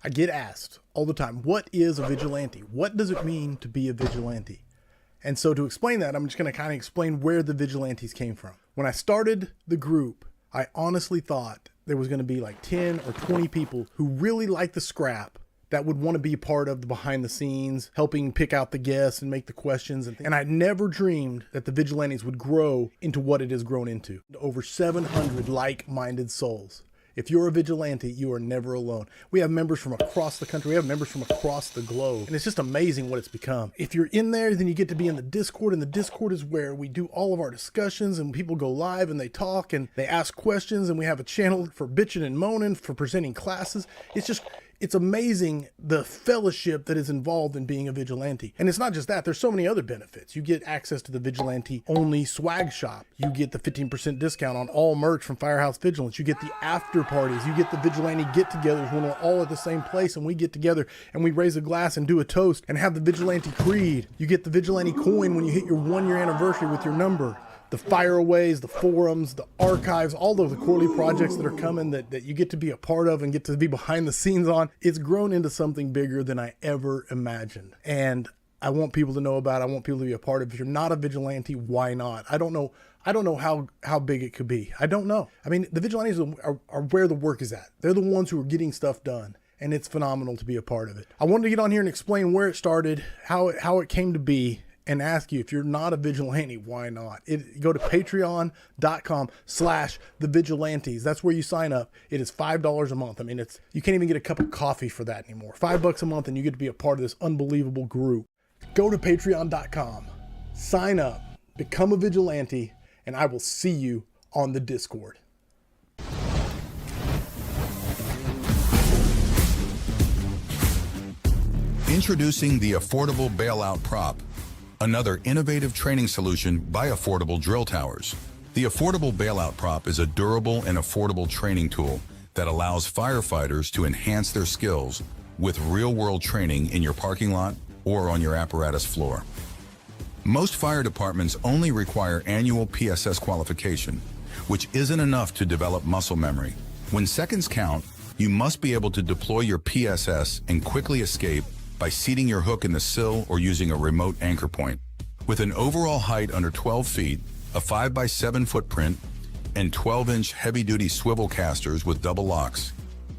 I get asked all the time, what is a vigilante? What does it mean to be a vigilante? And so to explain that, I'm just going to kind of explain where the vigilantes came from. When I started the group, I honestly thought there was going to be like 10 or 20 people who really like the scrap that would want to be a part of the behind the scenes, helping pick out the guests and make the questions. And I never dreamed that the vigilantes would grow into what it has grown into. Over 700 like-minded souls. If you're a vigilante, you are never alone. We have members from across the country. We have members from across the globe. And it's just amazing what it's become. If you're in there, then you get to be in the Discord. And the Discord is where we do all of our discussions and people go live and they talk and they ask questions. And we have a channel for bitching and moaning, for presenting classes. It's amazing the fellowship that is involved in being a vigilante. And it's not just that, there's so many other benefits. You get access to the vigilante only swag shop. You get the 15% discount on all merch from Firehouse Vigilance. You get the after parties. You get the vigilante get-togethers when we're all at the same place and we get together and we raise a glass and do a toast and have the vigilante creed. You get the vigilante coin when you hit your 1-year anniversary with your number. The fireaways, the forums, the archives, all of the quarterly projects that are coming that you get to be a part of and get to be behind the scenes on. It's grown into something bigger than I ever imagined. And I want people to know about it. I want people to be a part of it. If you're not a vigilante, why not? I don't know how big it could be. I don't know. I mean, the vigilantes are where the work is at. They're the ones who are getting stuff done. And it's phenomenal to be a part of it. I wanted to get on here and explain where it started, how it came to be, and ask you, if you're not a vigilante, why not? Go to patreon.com/thevigilantes. That's where you sign up. It is $5 a month. I mean, you can't even get a cup of coffee for that anymore. $5 a month and you get to be a part of this unbelievable group. Go to patreon.com, sign up, become a vigilante, and I will see you on the Discord. Introducing the Affordable Bailout Prop, another innovative training solution by Affordable Drill Towers. The Affordable Bailout Prop is a durable and affordable training tool that allows firefighters to enhance their skills with real-world training in your parking lot or on your apparatus floor. Most fire departments only require annual PSS qualification, which isn't enough to develop muscle memory. When seconds count, you must be able to deploy your PSS and quickly escape by seating your hook in the sill or using a remote anchor point. With an overall height under 12 feet, a 5x7 footprint, and 12-inch heavy-duty swivel casters with double locks,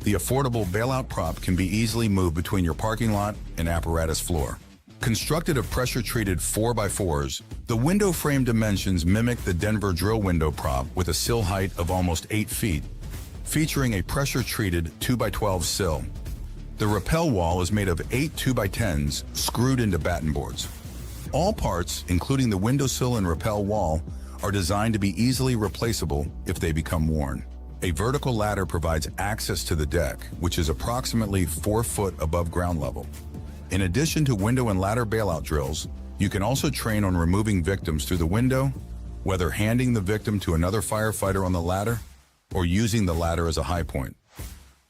the Affordable Bailout Prop can be easily moved between your parking lot and apparatus floor. Constructed of pressure-treated 4x4s, the window frame dimensions mimic the Denver drill window prop with a sill height of almost 8 feet, featuring a pressure-treated 2x12 sill. The rappel wall is made of 8 2x10s screwed into batten boards. All parts, including the windowsill and rappel wall, are designed to be easily replaceable if they become worn. A vertical ladder provides access to the deck, which is approximately 4 foot above ground level. In addition to window and ladder bailout drills, you can also train on removing victims through the window, whether handing the victim to another firefighter on the ladder or using the ladder as a high point.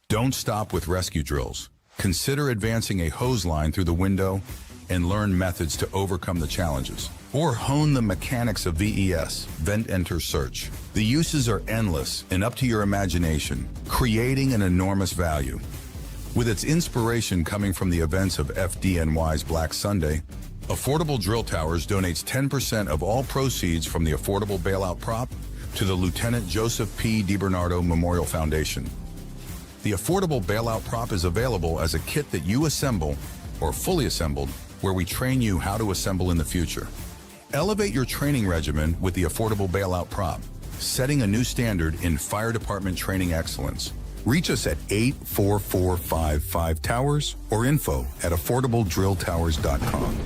Don't stop with rescue drills. Consider advancing a hose line through the window and learn methods to overcome the challenges. Or hone the mechanics of VES, Vent Enter Search. The uses are endless and up to your imagination, creating an enormous value. With its inspiration coming from the events of FDNY's Black Sunday, Affordable Drill Towers donates 10% of all proceeds from the Affordable Bailout Prop to the Lieutenant Joseph P. DiBernardo Memorial Foundation. The Affordable Bailout Prop is available as a kit that you assemble, or fully assembled, where we train you how to assemble in the future. Elevate your training regimen with the Affordable Bailout Prop, setting a new standard in fire department training excellence. Reach us at 84455 Towers or info@affordabledrilltowers.com.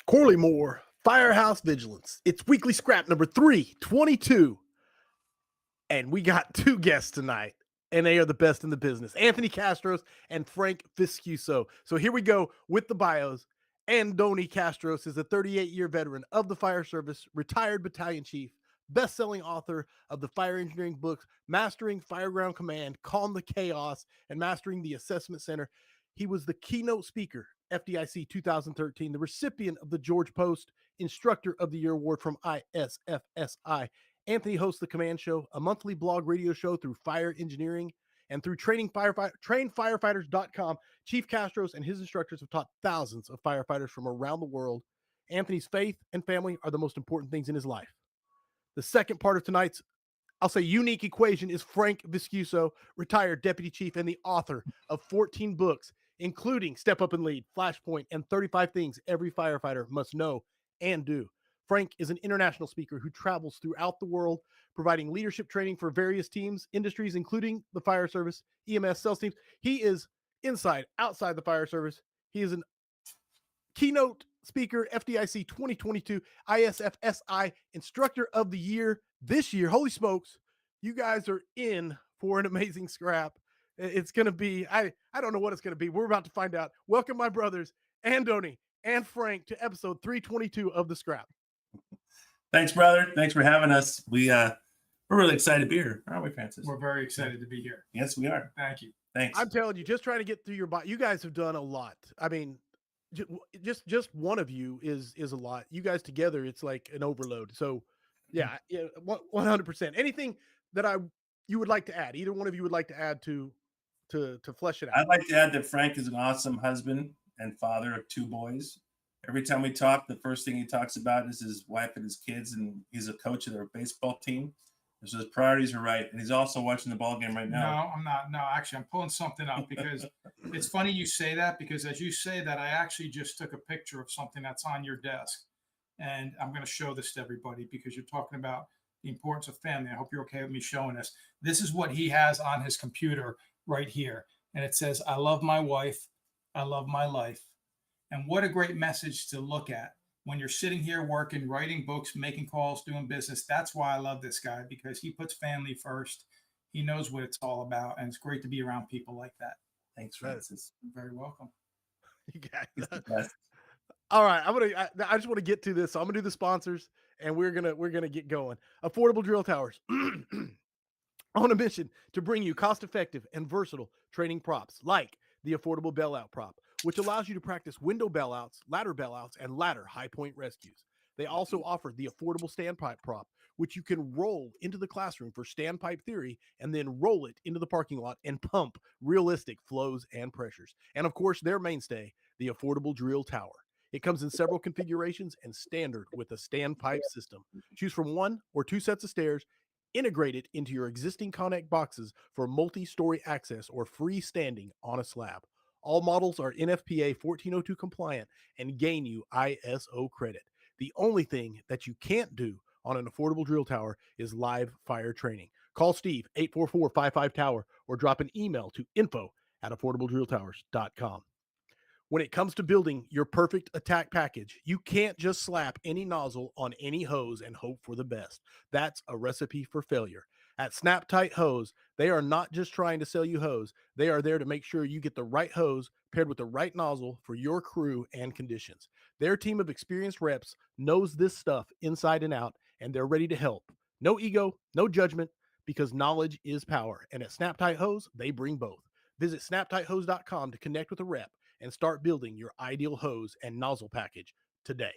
Corley Moore, Firehouse Vigilance. It's weekly scrap number 322. And we got two guests tonight, and they are the best in the business. Anthony Kastros and Frank Viscuso. So here we go with the bios. Andoni Kastros is a 38-year veteran of the fire service, retired battalion chief, best-selling author of the fire engineering books, Mastering Fireground Command, Calm the Chaos, and Mastering the Assessment Center. He was the keynote speaker, FDIC 2013, the recipient of the George Post Instructor of the Year Award from ISFSI. Anthony hosts the Command Show, a monthly blog radio show through fire engineering and through trainingfirefighters.com. Chief Kastros and his instructors have taught thousands of firefighters from around the world. Anthony's faith and family are the most important things in his life. The second part of tonight's, I'll say, unique equation is Frank Viscuso, retired deputy chief and the author of 14 books, including Step Up and Lead, Flashpoint, and 35 Things Every Firefighter Must Know and Do. Frank is an international speaker who travels throughout the world, providing leadership training for various teams, industries, including the fire service, EMS, sales teams. He is inside, outside the fire service. He is a keynote speaker, FDIC 2022, ISFSI Instructor of the Year this year. Holy smokes, you guys are in for an amazing scrap. It's going to be, I don't know what it's going to be. We're about to find out. Welcome, my brothers, Andoni and Frank, to episode 322 of The Scrap. Thanks, brother. Thanks for having us. We're really excited to be here, aren't we, Francis? We're very excited to be here. Yes, we are. Thank you. Thanks. I'm telling you, just trying to get through your body. You guys have done a lot. I mean, just one of you is a lot. You guys together, it's like an overload. So, yeah, 100%. Anything that you would like to add? Either one of you would like to add to flesh it out? I'd like to add that Frank is an awesome husband and father of two boys. Every time we talk, the first thing he talks about is his wife and his kids, and he's a coach of their baseball team. So his priorities are right, and he's also watching the ball game right now. No, I'm not. No, actually, I'm pulling something up because it's funny you say that, because as you say that, I actually just took a picture of something that's on your desk, and I'm going to show this to everybody because you're talking about the importance of family. I hope you're okay with me showing this. This is what he has on his computer right here, and it says, "I love my wife. I love my life." And what a great message to look at when you're sitting here working, writing books, making calls, doing business. That's why I love this guy, because he puts family first. He knows what it's all about. And it's great to be around people like that. Thanks, Francis. You're very welcome. You guys. He's the best. All right, I just want to get to this. So I'm gonna do the sponsors, and we're gonna get going. Affordable Drill Towers. On a mission to bring you cost-effective and versatile training props like the Affordable Bailout Prop, which allows you to practice window bailouts, and ladder high point rescues. They also offer the Affordable Standpipe Prop, which you can roll into the classroom for standpipe theory and then roll it into the parking lot and pump realistic flows and pressures. And of course, their mainstay, the Affordable Drill Tower. It comes in several configurations and standard with a standpipe system. Choose from 1 or 2 sets of stairs, integrate it into your existing Connect boxes for multi-story access or freestanding on a slab. All models are NFPA 1402 compliant and gain you ISO credit. The only thing that you can't do on an affordable drill tower is live fire training. Call Steve, 844-55-TOWER, or drop an email to info@affordabledrilltowers.com. When it comes to building your perfect attack package, you can't just slap any nozzle on any hose and hope for the best. That's a recipe for failure. At Snap Tight Hose, they are not just trying to sell you hose. They are there to make sure you get the right hose paired with the right nozzle for your crew and conditions. Their team of experienced reps knows this stuff inside and out, and they're ready to help. No ego, no judgment, because knowledge is power. And at Snap Tight Hose, they bring both. Visit snaptighthose.com to connect with a rep and start building your ideal hose and nozzle package today.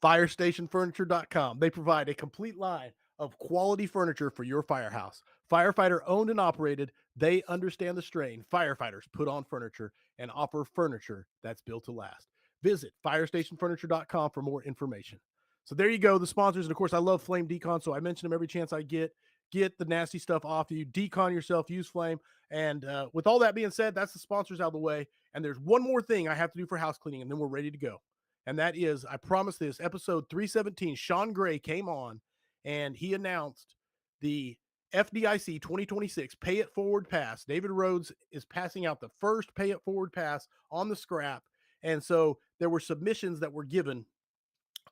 FirestationFurniture.com. They provide a complete line of quality furniture for your firehouse. Firefighter owned and operated, they understand the strain firefighters put on furniture and offer furniture that's built to last. Visit FirestationFurniture.com for more information. So there you go, the sponsors. And of course, I love Flame Decon, so I mention them every chance I get. Get the nasty stuff off you. Decon yourself. Use Flame. And with all that being said, that's the sponsors out of the way. And there's one more thing I have to do for house cleaning, and then we're ready to go. And that is, I promise this, episode 317, Sean Gray came on, and he announced the FDIC 2026 Pay It Forward Pass. David Rhodes is passing out the first Pay It Forward Pass on the scrap. And so there were submissions that were given.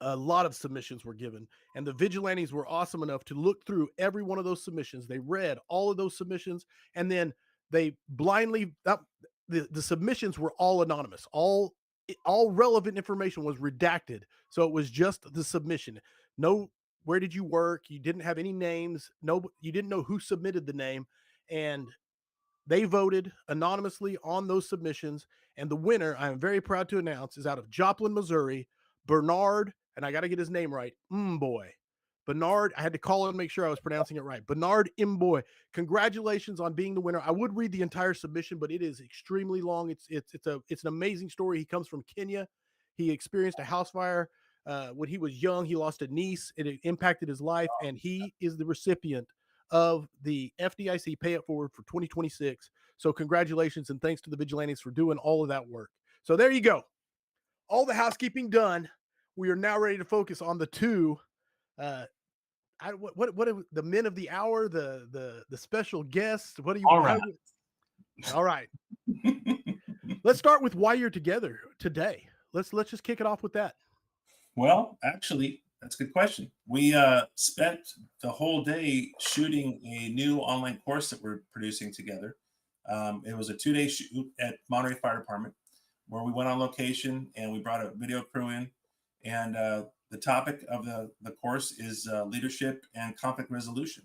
A lot of submissions were given, and the vigilantes were awesome enough to look through every one of those submissions. They read all of those submissions, and then they blindly the submissions were all anonymous. All relevant information was redacted, so it was just the submission. No, where did you work? You didn't have any names. No, you didn't know who submitted the name, and they voted anonymously on those submissions. And the winner, I am very proud to announce, is out of Joplin, Missouri, Bernard, and I got to get his name right. Boy. Bernard, I had to call and make sure I was pronouncing it right. Bernard Imboy. Congratulations on being the winner. I would read the entire submission, but it is extremely long. It's an amazing story. He comes from Kenya. He experienced a house fire when he was young. He lost a niece. It impacted his life, and he is the recipient of the FDIC Pay It Forward for 2026. So congratulations, and thanks to the vigilantes for doing all of that work. So there you go. All the housekeeping done. We are now ready to focus on the two what the men of the hour, the special guests. What do you All right. All right. Let's start with why you're together today. Let's just kick it off with that. Well, actually, that's a good question. We spent the whole day shooting a new online course that we're producing together. It was a 2-day shoot at Monterey Fire Department where we went on location and we brought a video crew in. And the topic of the course is leadership and conflict resolution.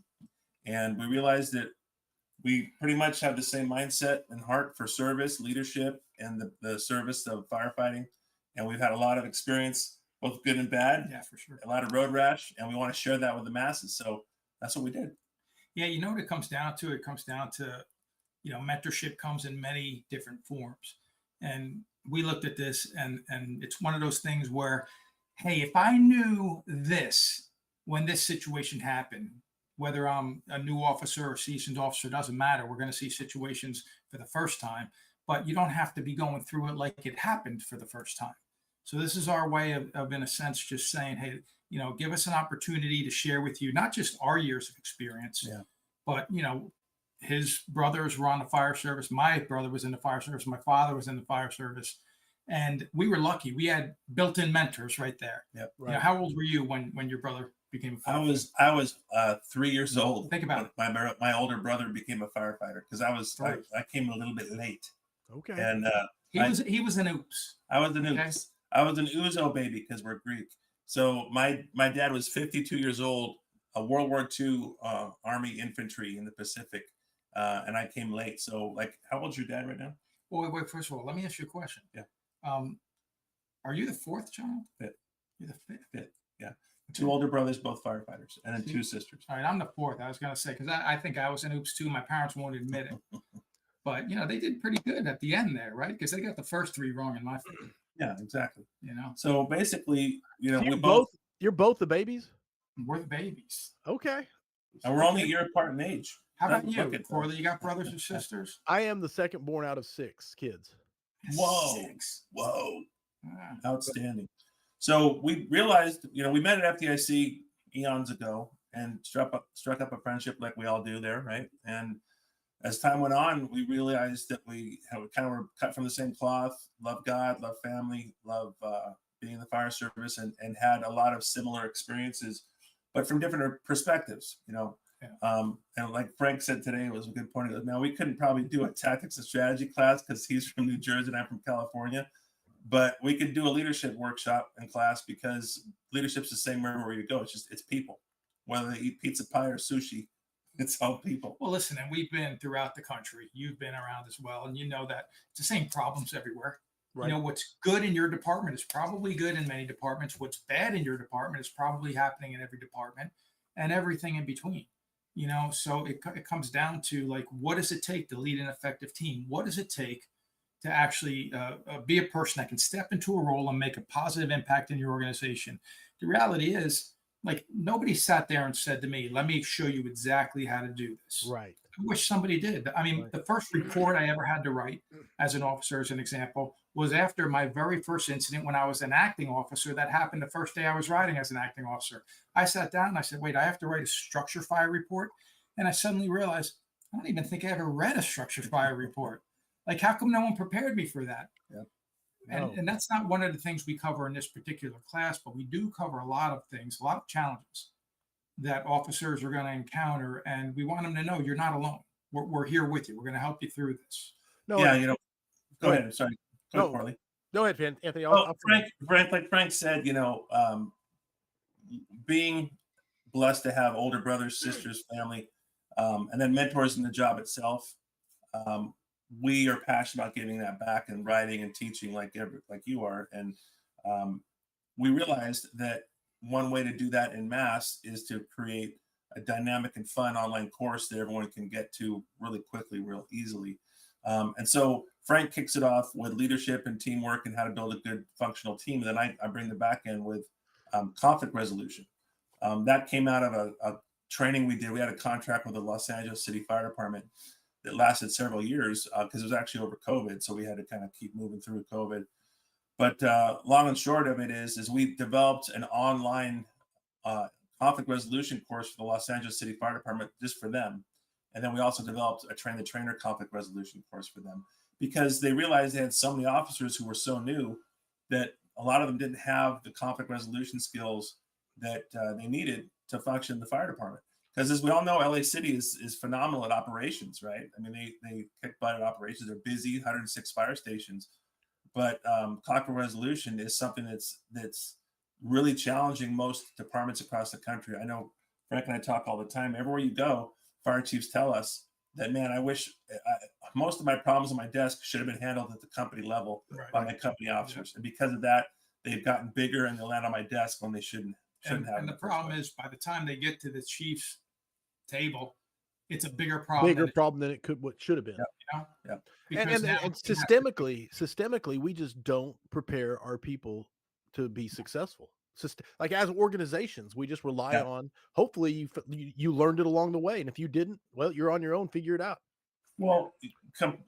And we realized that we pretty much have the same mindset and heart for service, leadership, and the service of firefighting. And we've had a lot of experience, both good and bad. Yeah, for sure. A lot of road rash, and we want to share that with the masses. So that's what we did. Yeah, you know what it comes down to? It comes down to, mentorship comes in many different forms. And we looked at this, and it's one of those things where, hey, if I knew this when this situation happened, whether I'm a new officer or seasoned officer, doesn't matter. We're going to see situations for the first time, but you don't have to be going through it like it happened for the first time. So this is our way of in a sense, just saying, hey, give us an opportunity to share with you, not just our years of experience, but, his brothers were on the fire service. My brother was in the fire service. My father was in the fire service. And we were lucky. We had built-in mentors right there. Yep. Right. How old were you when your brother became a firefighter? I was 3 years old. Think about it. My older brother became a firefighter because I came a little bit late. Okay. And he was an oops. I was an oops. Okay. I was an Uzo baby because we're Greek. So my dad was 52 years old, a World War II Army infantry in the Pacific, and I came late. So, how old's your dad right now? Well, wait. First of all, let me ask you a question. Yeah. Are you the fourth child? Fifth. You're the fifth. Fifth. Yeah. Two older brothers, both firefighters, and then two sisters. All right, I'm the fourth. I was going to say, because I think I was an oops too. My parents won't admit it. But, they did pretty good at the end there, right? Because they got the first three wrong in my family. Yeah, exactly. So basically, so you're both the babies? We're the babies. Okay. And we're only a year apart in age. How about you, Corley? You got brothers or sisters? I am the second born out of 6 kids. Whoa. 6. Whoa. Ah. Outstanding. So we realized, we met at FDIC eons ago and struck up a friendship like we all do there, right? And as time went on, we realized that we kind of were cut from the same cloth, love God, love family, love being in the fire service, and had a lot of similar experiences, but from different perspectives, Yeah. And like Frank said today, it was a good point. Now, we couldn't probably do a tactics and strategy class because he's from New Jersey and I'm from California, but we could do a leadership workshop in class because leadership's the same wherever you go. It's people, whether they eat pizza pie or sushi. It's all people. Well, listen, and we've been throughout the country. You've been around as well. And you know that it's the same problems everywhere. Right. What's good in your department is probably good in many departments. What's bad in your department is probably happening in every department, and everything in between. So it comes down to, what does it take to lead an effective team? What does it take to actually be a person that can step into a role and make a positive impact in your organization? The reality is, nobody sat there and said to me, let me show you exactly how to do this. Right. I wish somebody did. I mean, Right. The first report I ever had to write as an officer, as an example, was after my very first incident when I was an acting officer. That happened the first day I was riding as an acting officer. I sat down and I said, wait, I have to write a structure fire report. And I suddenly realized, I don't even think I ever read a structure fire report. How come no one prepared me for that? Yeah. And, No. and that's not one of the things we cover in this particular class, but we do cover a lot of things, a lot of challenges that officers are going to encounter. And we want them to know you're not alone. We're here with you. We're going to help you through this. No. Yeah, and- you know, go ahead. I'm sorry. Go ahead, No. Farley. Go ahead, Anthony. Oh, Frank, like Frank said, you know, being blessed to have older brothers, sisters, family, and then mentors in the job itself. We are passionate about giving that back and writing and teaching like you are. And we realized that one way to do that in mass is to create a dynamic and fun online course that everyone can get to really quickly, real easily. And so Frank kicks it off with leadership and teamwork and how to build a good functional team. And then I bring the back end with conflict resolution. That came out of a training we did. We had a contract with the Los Angeles City Fire Department that lasted several years because it was actually over COVID. So we had to kind of keep moving through COVID. But long and short of it is we developed an online conflict resolution course for the Los Angeles City Fire Department just for them. And then we also developed a train the trainer conflict resolution course for them because they realized they had so many officers who were so new that a lot of them didn't have the conflict resolution skills that they needed to function in the fire department. Because as we all know, LA City is phenomenal at operations, right? I mean, they kick butt at operations. They're busy, 106 fire stations. But conflict resolution is something that's really challenging most departments across the country. I know Frank and I talk all the time. Everywhere you go, fire chiefs tell us that, man, I wish most of my problems on my desk should have been handled at the company level by my company officers. And because of that, they've gotten bigger and they land on my desk when they shouldn't have. And the problem is, by the time they get to the chief's table, it's a bigger problem. Than it should have been. Yeah. You know? Yeah. And systemically, we just don't prepare our people to be successful. Like as organizations, we just rely on. Hopefully, you learned it along the way, and if you didn't, well, you're on your own. Figure it out. Well,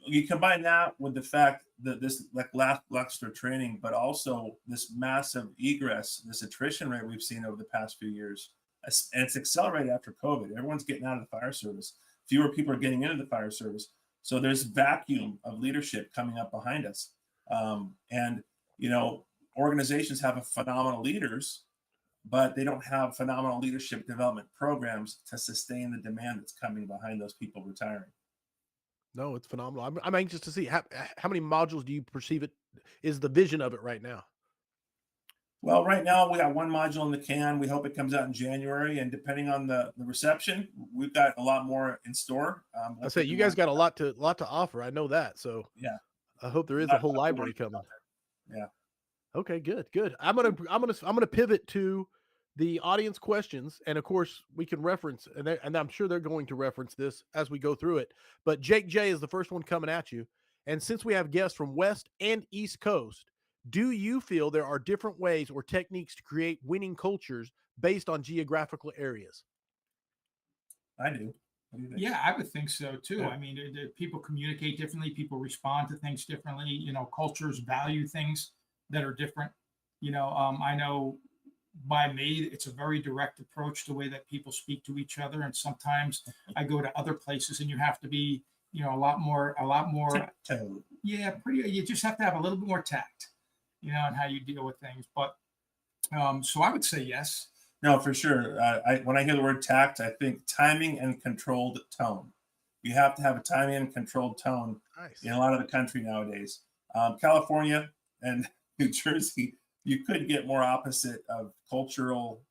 you combine that with the fact that this like lackluster training, but also this massive egress, this attrition rate we've seen over the past few years, and it's accelerated after COVID. Everyone's getting out of the fire service. Fewer people are getting into the fire service. So there's vacuum of leadership coming up behind us. And, you know, organizations have phenomenal leaders, but they don't have phenomenal leadership development programs to sustain the demand that's coming behind those people retiring. No, it's phenomenal. I'm anxious to see how many modules do you perceive it is the vision of it right now? Well, right now we got one module in the can. We hope it comes out in January, and depending on the reception, we've got a lot more in store. I say you guys got a lot to offer. I know that. So yeah, I hope there is a whole library coming. Yeah. Okay, good. I'm gonna pivot to the audience questions, and of course we can reference, and I'm sure they're going to reference this as we go through it. But Jake J is the first one coming at you, and since we have guests from West and East Coast, do you feel there are different ways or techniques to create winning cultures based on geographical areas? I do. What do you think? Yeah, I would think so too. Yeah. I mean, people communicate differently. People respond to things differently. You know, cultures value things that are different. You know, I know by me, it's a very direct approach to the way that people speak to each other. And sometimes I go to other places and you have to be, you know, a lot more. Yeah, you just have to have a little bit more tact, you know, and how you deal with things. But so I would say yes. No, for sure. When I hear the word tact, I think timing and controlled tone. You have to have a timing and controlled tone in a lot of the country nowadays. California and New Jersey, you could get more opposite of cultural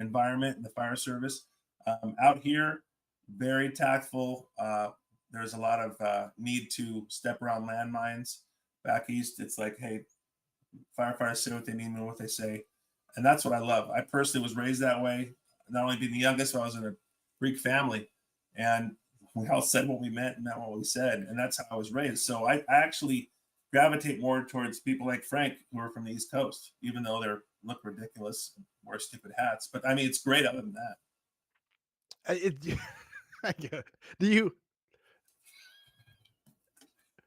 environment in the fire service. Out here, very tactful. There's a lot of need to step around landmines. Back east, it's like, hey, firefighters say what they mean and what they say. And that's what I love. I personally was raised that way, not only being the youngest, but I was in a Greek family. And we all said what we meant and meant what we said. And that's how I was raised. So I actually gravitate more towards people like Frank who are from the East Coast, even though they look ridiculous and wear stupid hats. But I mean, it's great other than that. Do you?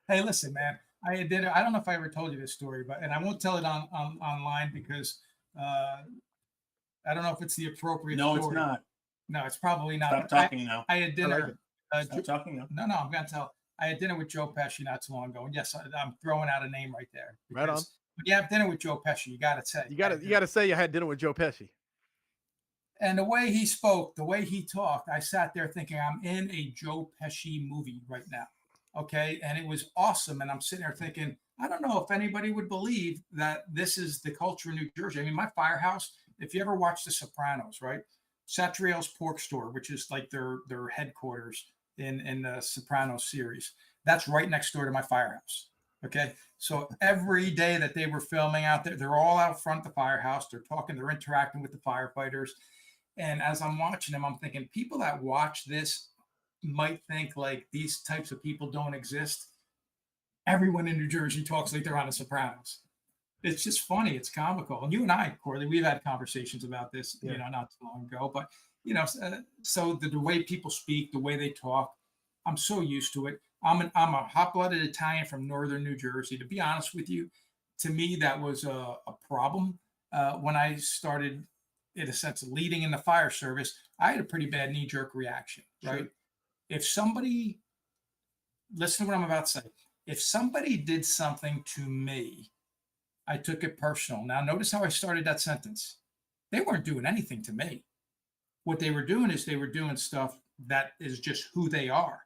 Hey, listen, man. I don't know if I ever told you this story, and I won't tell it online because I don't know if it's the appropriate story. No, it's not. No, it's probably not. Stop talking now. I had dinner. Stop talking now. No, I'm going to tell. I had dinner with Joe Pesci not too long ago. And yes, I'm throwing out a name right there. Right on. when you have dinner with Joe Pesci, you got to say. You gotta say you had dinner with Joe Pesci. And the way he spoke, the way he talked, I sat there thinking, I'm in a Joe Pesci movie right now. Okay. And it was awesome. And I'm sitting there thinking, I don't know if anybody would believe that this is the culture in New Jersey. I mean, my firehouse, if you ever watch The Sopranos, right? Satriale's Pork Store, which is like their headquarters in the Sopranos series, that's right next door to my firehouse. Okay. So every day that they were filming out there, they're all out front of the firehouse. They're talking, they're interacting with the firefighters. And as I'm watching them, I'm thinking people that watch this might think like these types of people don't exist. Everyone in New Jersey talks like they're on The Sopranos. It's just funny. It's comical. And you and I, Corley, we've had conversations about this, Yeah. not too long ago. But so the way people speak, the way they talk, I'm so used to it. I'm a hot-blooded Italian from northern New Jersey. To be honest with you, to me that was a problem when I started, in a sense, leading in the fire service. I had a pretty bad knee-jerk reaction, right? Sure. If somebody, listen to what I'm about to say, if somebody did something to me, I took it personal. Now, notice how I started that sentence. They weren't doing anything to me. What they were doing is they were doing stuff that is just who they are.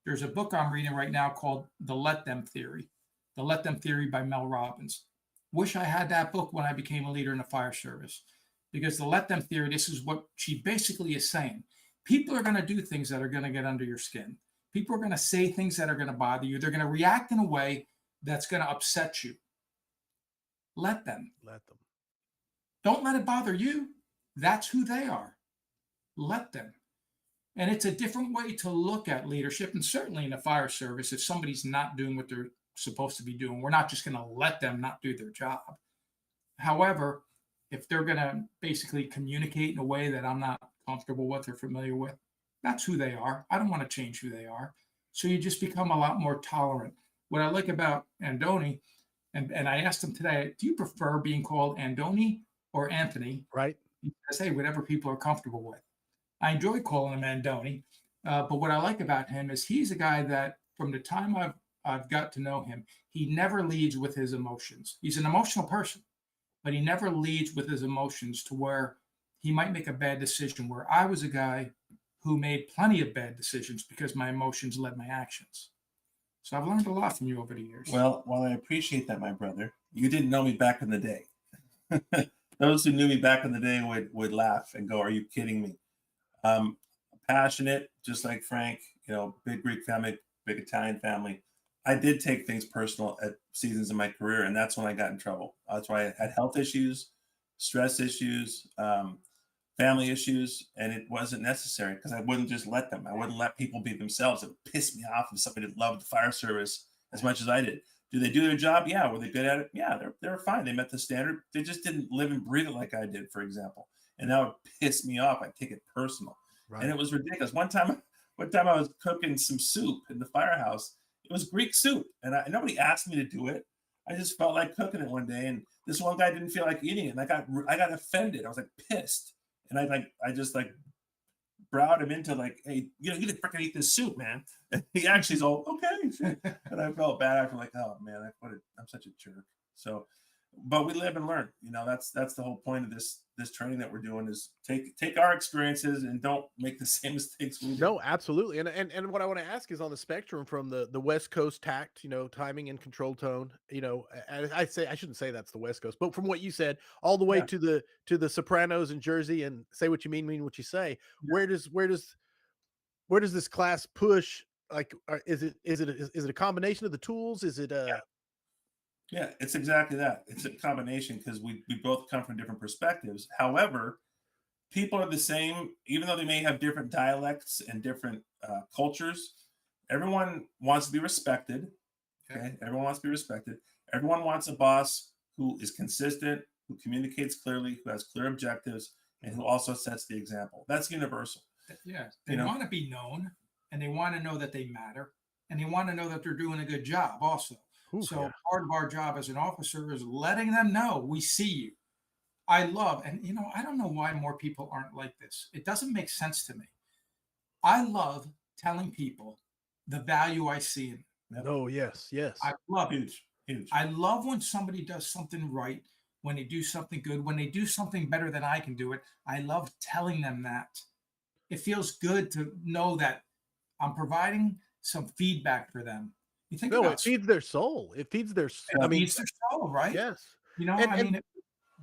There's a book I'm reading right now called The Let Them Theory. The Let Them Theory by Mel Robbins. Wish I had that book when I became a leader in the fire service. Because the Let Them Theory, this is what she basically is saying. People are going to do things that are going to get under your skin. People are going to say things that are going to bother you. They're going to react in a way that's going to upset you. Let them. Let them. Don't let it bother you. That's who they are. Let them. And it's a different way to look at leadership. And certainly in the fire service, if somebody's not doing what they're supposed to be doing, we're not just going to let them not do their job. However, if they're going to basically communicate in a way that I'm not comfortable with or familiar with, that's who they are. I don't want to change who they are. So you just become a lot more tolerant. What I like about Andoni, and I asked him today, do you prefer being called Andoni or Anthony? Right. He says, hey, whatever people are comfortable with. I enjoy calling him Andoni, but what I like about him is he's a guy that from the time I've got to know him, he never leads with his emotions. He's an emotional person, but he never leads with his emotions to where he might make a bad decision, where I was a guy who made plenty of bad decisions because my emotions led my actions. So I've learned a lot from you over the years. Well, while I appreciate that, my brother, you didn't know me back in the day. Those who knew me back in the day would laugh and go, "Are you kidding me?" Passionate, just like Frank, big Greek family, big Italian family. I did take things personal at seasons in my career, and that's when I got in trouble. That's why I had health issues, stress issues, family issues, and it wasn't necessary because I wouldn't just let them. I wouldn't let people be themselves. It pissed me off if somebody loved the fire service as much as I did. Do they do their job? Yeah. Were they good at it? Yeah, they're fine. They met the standard. They just didn't live and breathe it like I did, for example. And that would piss me off. I'd take it personal. Right. And it was ridiculous. One time I was cooking some soup in the firehouse. It was Greek soup, and nobody asked me to do it. I just felt like cooking it one day, and this one guy didn't feel like eating it, and I got offended. I was like pissed, and I just browed him into like, hey, you didn't freaking eat this soup, man. And he actually's all okay, and I felt bad after, like, oh man, I'm such a jerk. So, but we live and learn. That's the whole point of this training that we're doing is take our experiences and don't make the same mistakes we do. No, absolutely. And what I want to ask is on the spectrum from the West Coast tact, timing and control tone, and I shouldn't say that's the West Coast, but from what you said, all the way Yeah. to the Sopranos in Jersey and say what you mean what you say. Yeah. Where does this class push? Like, is it a combination of the tools? Is it Yeah, it's exactly that. It's a combination because we both come from different perspectives. However, people are the same, even though they may have different dialects and different cultures. Everyone wants to be respected. Okay, everyone wants to be respected. Everyone wants a boss who is consistent, who communicates clearly, who has clear objectives, and who also sets the example. That's universal. Yeah, they want to be known, and they want to know that they matter, and they want to know that they're doing a good job also. So part of our job as an officer is letting them know we see you. I love, and I don't know why more people aren't like this. It doesn't make sense to me. I love telling people the value I see in them. Oh, yes. I love it. Huge. Huge. I love when somebody does something right, when they do something good, when they do something better than I can do it. I love telling them that. It feels good to know that I'm providing some feedback for them. You think No, about it feeds their soul. It feeds their, I it mean, feeds their soul, right? yes. You know, I And mean,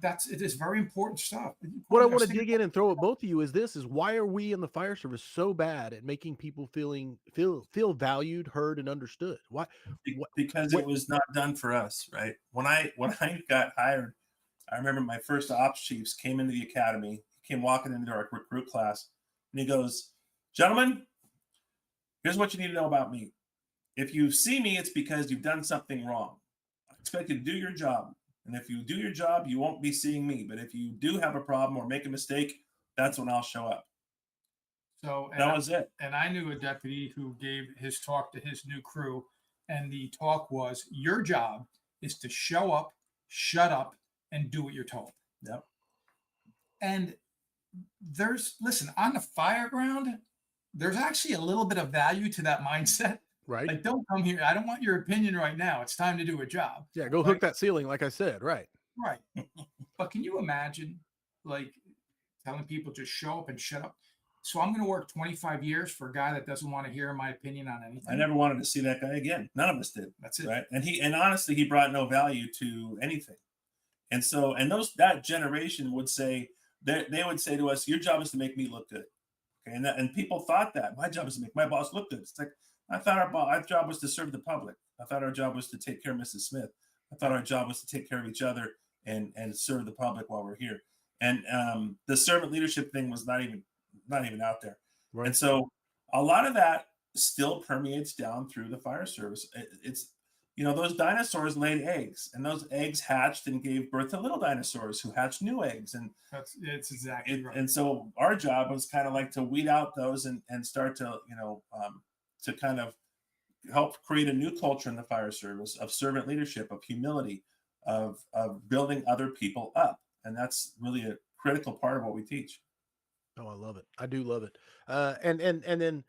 it is very important stuff. what I I want was to thinking dig in and throw at both of you is why are we in the fire service so bad at making people feel valued, heard, and understood? Why? What? Because What? it was not done for us, right? When I got hired, I remember my first ops chiefs came into the academy. He came walking into our recruit class, and he goes, "Gentlemen, here's what you need to know about me. If you see me, it's because you've done something wrong. I expect you to do your job. And if you do your job, you won't be seeing me. But if you do have a problem or make a mistake, that's when I'll show up." so, That was it. and I knew a deputy who gave his talk to his new crew, and the talk was, "Your job is to show up, shut up, and do what you're told." Yep. And listen, on the fire ground, there's actually a little bit of value to that mindset. Right? Like, don't come here. I don't want your opinion right now. It's time to do a job. Yeah, go Right. hook that ceiling, like I said. Right. Right. But can you imagine, like, telling people just show up and shut up? So I'm going to work 25 years for a guy that doesn't want to hear my opinion on anything. I never wanted to see that guy again. None of us did. That's it. Right. And honestly, he brought no value to anything. And so, that generation would say, they would say to us, "Your job is to make me look good." Okay. And people thought that my job is to make my boss look good. It's like, I thought our job was to serve the public. I thought our job was to take care of Mrs. Smith. I thought our job was to take care of each other and serve the public while we're here. And the servant leadership thing was not even out there. Right. And so a lot of that still permeates down through the fire service. It's, those dinosaurs laid eggs, and those eggs hatched and gave birth to little dinosaurs who hatched new eggs. And it's exactly right. And so our job was kind of like to weed out those and start to, to kind of help create a new culture in the fire service of servant leadership, of humility, of building other people up. And that's really a critical part of what we teach. Oh, I love it. I do love it. And then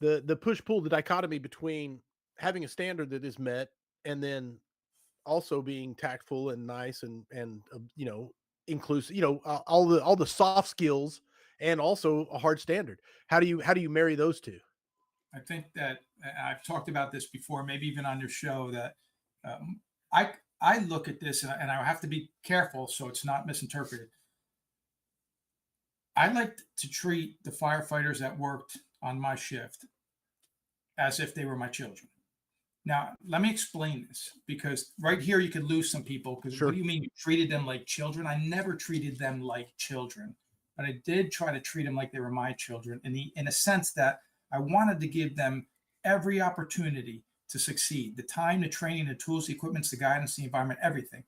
the push pull, the dichotomy between having a standard that is met and then also being tactful and nice and inclusive, all the soft skills and also a hard standard. How do you marry those two? I think that I've talked about this before, maybe even on your show, that I look at this, and I have to be careful so it's not misinterpreted. I like to treat the firefighters that worked on my shift as if they were my children. Now, let me explain this, because right here you could lose some people. Because Sure. What do you mean you treated them like children? I never treated them like children, but I did try to treat them like they were my children, in a sense that I wanted to give them every opportunity to succeed: the time, the training, the tools, the equipment, the guidance, the environment, everything.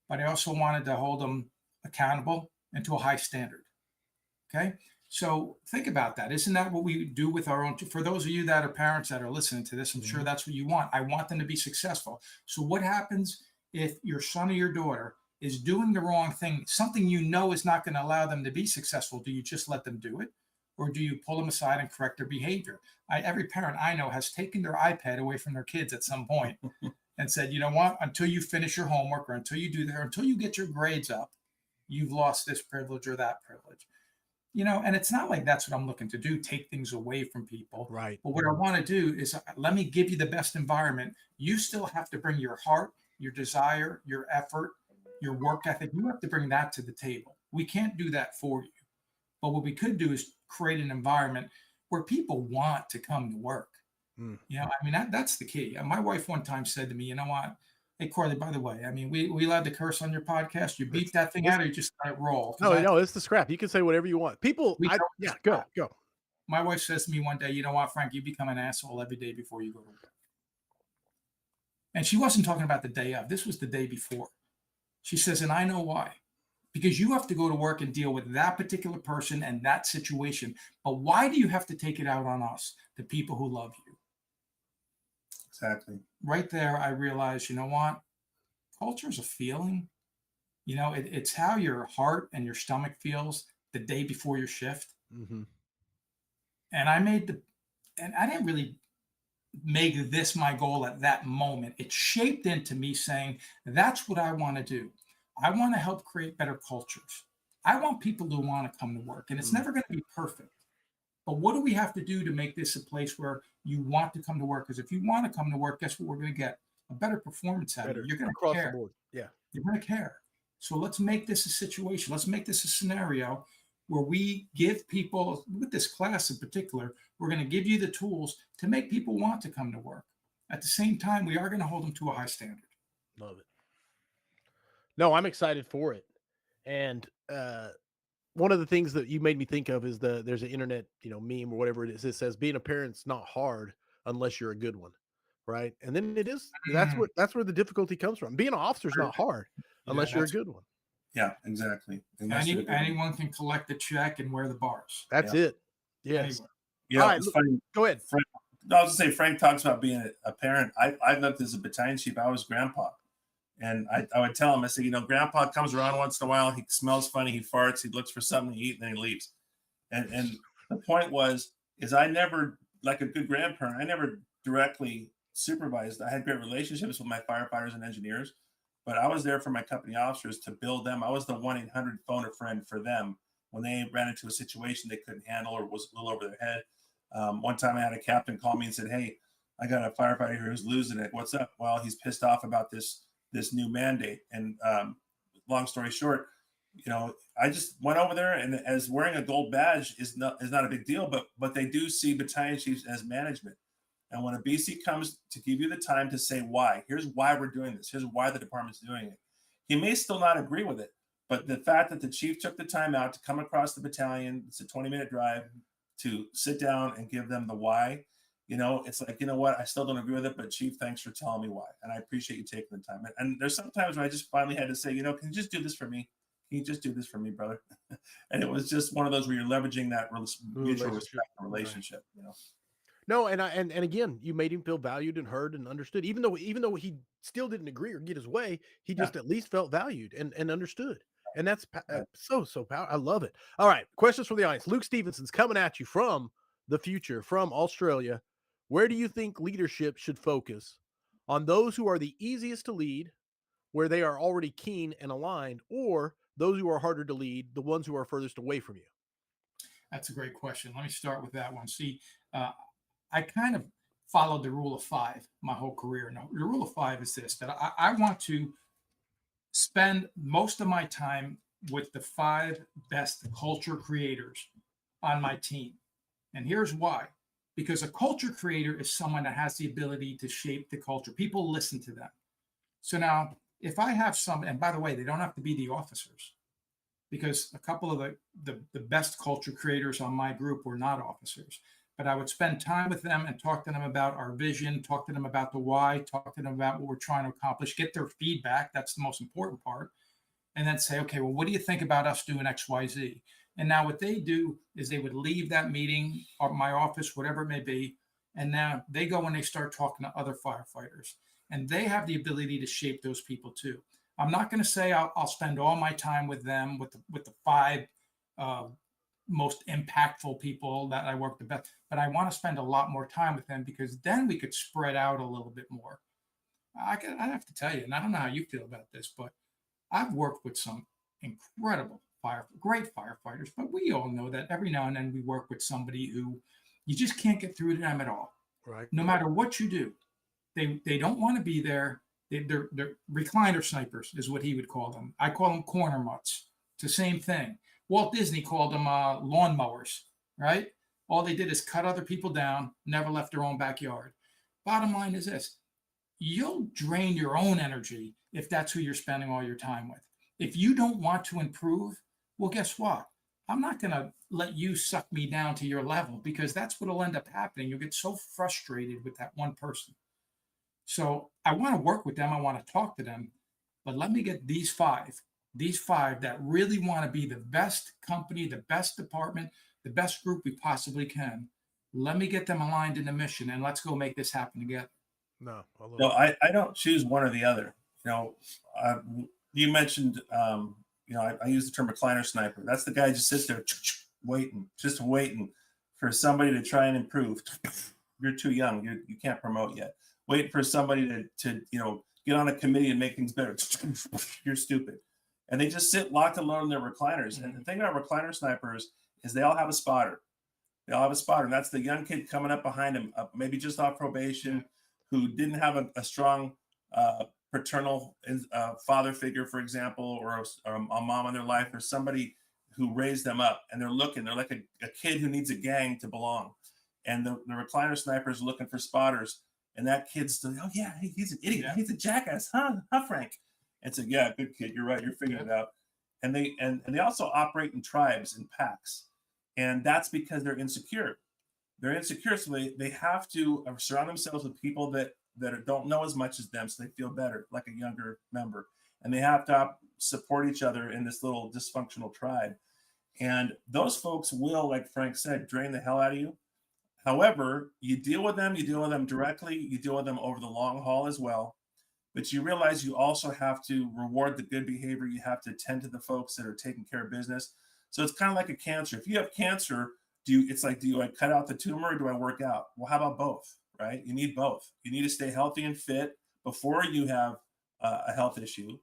But I also wanted to hold them accountable and to a high standard. Okay. So think about that. Isn't that what we do with our own? For those of you that are parents that are listening to this, I'm sure that's what you want. I want them to be successful. So what happens if your son or your daughter is doing the wrong thing, something is not going to allow them to be successful? Do you just let them do it? Or do you pull them aside and correct their behavior? Every parent I know has taken their iPad away from their kids at some point and said, "You know what, until you finish your homework, or until you do that, or until you get your grades up, you've lost this privilege or that privilege." And it's not like that's what I'm looking to do, take things away from people. Right. But what I want to do is, let me give you the best environment. You still have to bring your heart, your desire, your effort, your work ethic. You have to bring that to the table. We can't do that for you. But what we could do is create an environment where people want to come to work. That's the key. My wife one time said to me, "You know what? Hey, Corley, by the way, we allowed to curse on your podcast? You beat that thing out, or you just let it roll?" No, it's the scrap. You can say whatever you want. People, go. My wife says to me one day, "You know what, Frank, you become an asshole every day before you go to work." And she wasn't talking about the day of. This was the day before. She says, "And I know why. Because you have to go to work and deal with that particular person and that situation. But why do you have to take it out on us, the people who love you?" Exactly. Right there, I realized, you know what? Culture is a feeling. It's how your heart and your stomach feels the day before your shift. Mm-hmm. And I didn't really make this my goal at that moment. It shaped into me saying, that's what I want to do. I want to help create better cultures. I want people to want to come to work, and it's never going to be perfect. But what do we have to do to make this a place where you want to come to work? Because if you want to come to work, guess what we're going to get? A better performance out of you. You're going to across care. the board. Yeah. You're going to care. So let's make this a situation. Let's make this a scenario where we give people, with this class in particular, we're going to give you the tools to make people want to come to work. At the same time, we are going to hold them to a high standard. Love it. No, I'm excited for it. And one of the things that you made me think of is there's an internet, meme or whatever it is. It says being a parent's not hard unless you're a good one. Right. And then it is, that's where the difficulty comes from. Being an officer is not hard unless you're a good one. Yeah, exactly. Anyone can collect the check and wear the bars. That's it. Yes. Anyway. Yeah. All right, It's funny. Go ahead. I was going to say, Frank talks about being a parent. I lived as a battalion chief. I was grandpa. And I would tell him, I said, grandpa comes around once in a while. He smells funny. He farts. He looks for something to eat, and then he leaves. And the point is I never, like a good grandparent, I never directly supervised. I had great relationships with my firefighters and engineers, but I was there for my company officers to build them. I was the 1-800 phone a friend for them when they ran into a situation they couldn't handle or was a little over their head. One time I had a captain call me and said, "Hey, I got a firefighter here who's losing it. What's up?" Well, he's pissed off about this new mandate. And long story short, I just went over there, and as wearing a gold badge is not a big deal, but they do see battalion chiefs as management. And when a BC comes to give you the time to say why, here's why we're doing this, here's why the department's doing it. He may still not agree with it, but the fact that the chief took the time out to come across the battalion, it's a 20-minute drive, to sit down and give them the why, it's like, what, I still don't agree with it, but chief, thanks for telling me why. And I appreciate you taking the time. And there's sometimes when I just finally had to say, can you just do this for me? Can you just do this for me, brother? And it was just one of those where you're leveraging that mutual respect and relationship, No, and again, you made him feel valued and heard and understood, even though he still didn't agree or get his way, he just at least felt valued and understood. And that's so powerful. I love it. All right, questions from the audience. Luke Stevenson's coming at you from the future, from Australia. Where do you think leadership should focus? On those who are the easiest to lead, where they are already keen and aligned, or those who are harder to lead, the ones who are furthest away from you? That's a great question. Let me start with that one. See, I kind of followed the rule of 5 my whole career. Now, the rule of 5 is this, that I want to spend most of my time with the 5 best culture creators on my team. And here's why. Because a culture creator is someone that has the ability to shape the culture. People listen to them. So now, if I have some, and by the way, they don't have to be the officers, because a couple of the best culture creators on my group were not officers. But I would spend time with them and talk to them about our vision, talk to them about the why, talk to them about what we're trying to accomplish, get their feedback. That's the most important part. And then say, okay, well, what do you think about us doing X, Y, Z? And now what they do is they would leave that meeting or my office, whatever it may be. And now they go and they start talking to other firefighters. And they have the ability to shape those people too. I'm not going to say I'll spend all my time with them, with the 5 most impactful people that I work the best, but I want to spend a lot more time with them, because then we could spread out a little bit more. I have to tell you, and I don't know how you feel about this, but I've worked with some incredible great firefighters, but we all know that every now and then we work with somebody who you just can't get through to them at all. Right. No matter what you do, they don't want to be there. They're recliner snipers is what he would call them. I call them corner mutts. It's the same thing. Walt Disney called them lawn mowers, right? All they did is cut other people down, never left their own backyard. Bottom line is this: you'll drain your own energy if that's who you're spending all your time with. If you don't want to improve, well, guess what? I'm not going to let you suck me down to your level, because that's what will end up happening. You'll get so frustrated with that one person. So I want to work with them. I want to talk to them, but let me get these five that really want to be the best company, the best department, the best group we possibly can. Let me get them aligned in the mission, and let's go make this happen together. No, I don't choose one or the other. You mentioned, I use the term recliner sniper. That's the guy who just sits there waiting for somebody to try and improve. you're too young. You can't promote yet. Wait for somebody to get on a committee and make things better. You're stupid. And they just sit locked and loaded in their recliners. And the thing about recliner snipers is they all have a spotter. They all have a spotter, and that's the young kid coming up behind him, maybe just off probation, who didn't have a strong paternal father figure, for example, or a mom in their life, or somebody who raised them up. And they're like a kid who needs a gang to belong. And the recliner sniper is looking for spotters. And that kid's still, oh, yeah, he's an idiot. He's a jackass, huh, Frank? And so, yeah, good kid. You're right. You're figuring it out. And they also operate in tribes, in packs. And that's because they're insecure. They're insecure, so they have to surround themselves with people that don't know as much as them, so they feel better, like a younger member. And they have to support each other in this little dysfunctional tribe. And those folks will, like Frank said, drain the hell out of you. However, you deal with them directly, you deal with them over the long haul as well. But you realize you also have to reward the good behavior. You have to attend to the folks that are taking care of business. So it's kind of like a cancer. If you have cancer, do I cut out the tumor or do I work out? Well, how about both, right? You need both. You need to stay healthy and fit before you have a health issue.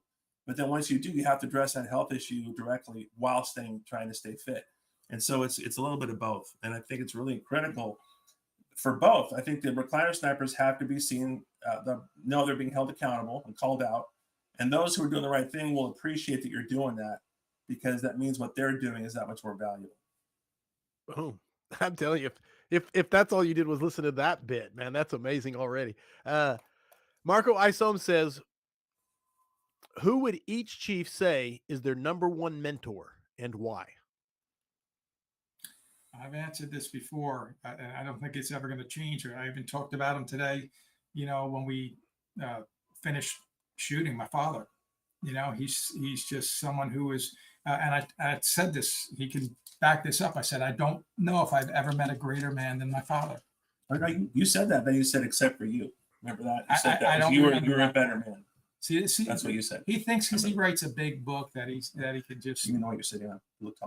But then once you do, you have to address that health issue directly while trying to stay fit. And so it's a little bit of both. And I think it's really critical for both. I think the recliner snipers have to be seen, know they're being held accountable and called out. And those who are doing the right thing will appreciate that you're doing that, because that means what they're doing is that much more valuable. Boom. I'm telling you, if that's all you did was listen to that bit, man, that's amazing already. Marco Isom says, who would each chief say is their number one mentor and why? I've answered this before, and I don't think it's ever going to change. I even talked about him today, when we finished shooting my father. He's just someone who is, and I said this, he can back this up. I said, I don't know if I've ever met a greater man than my father. You said that, then you said, except for you. Remember that? You said that. I don't you were remember a better man. See, that's what you said. He thinks because he writes a big book that he could just. You know what you're sitting on.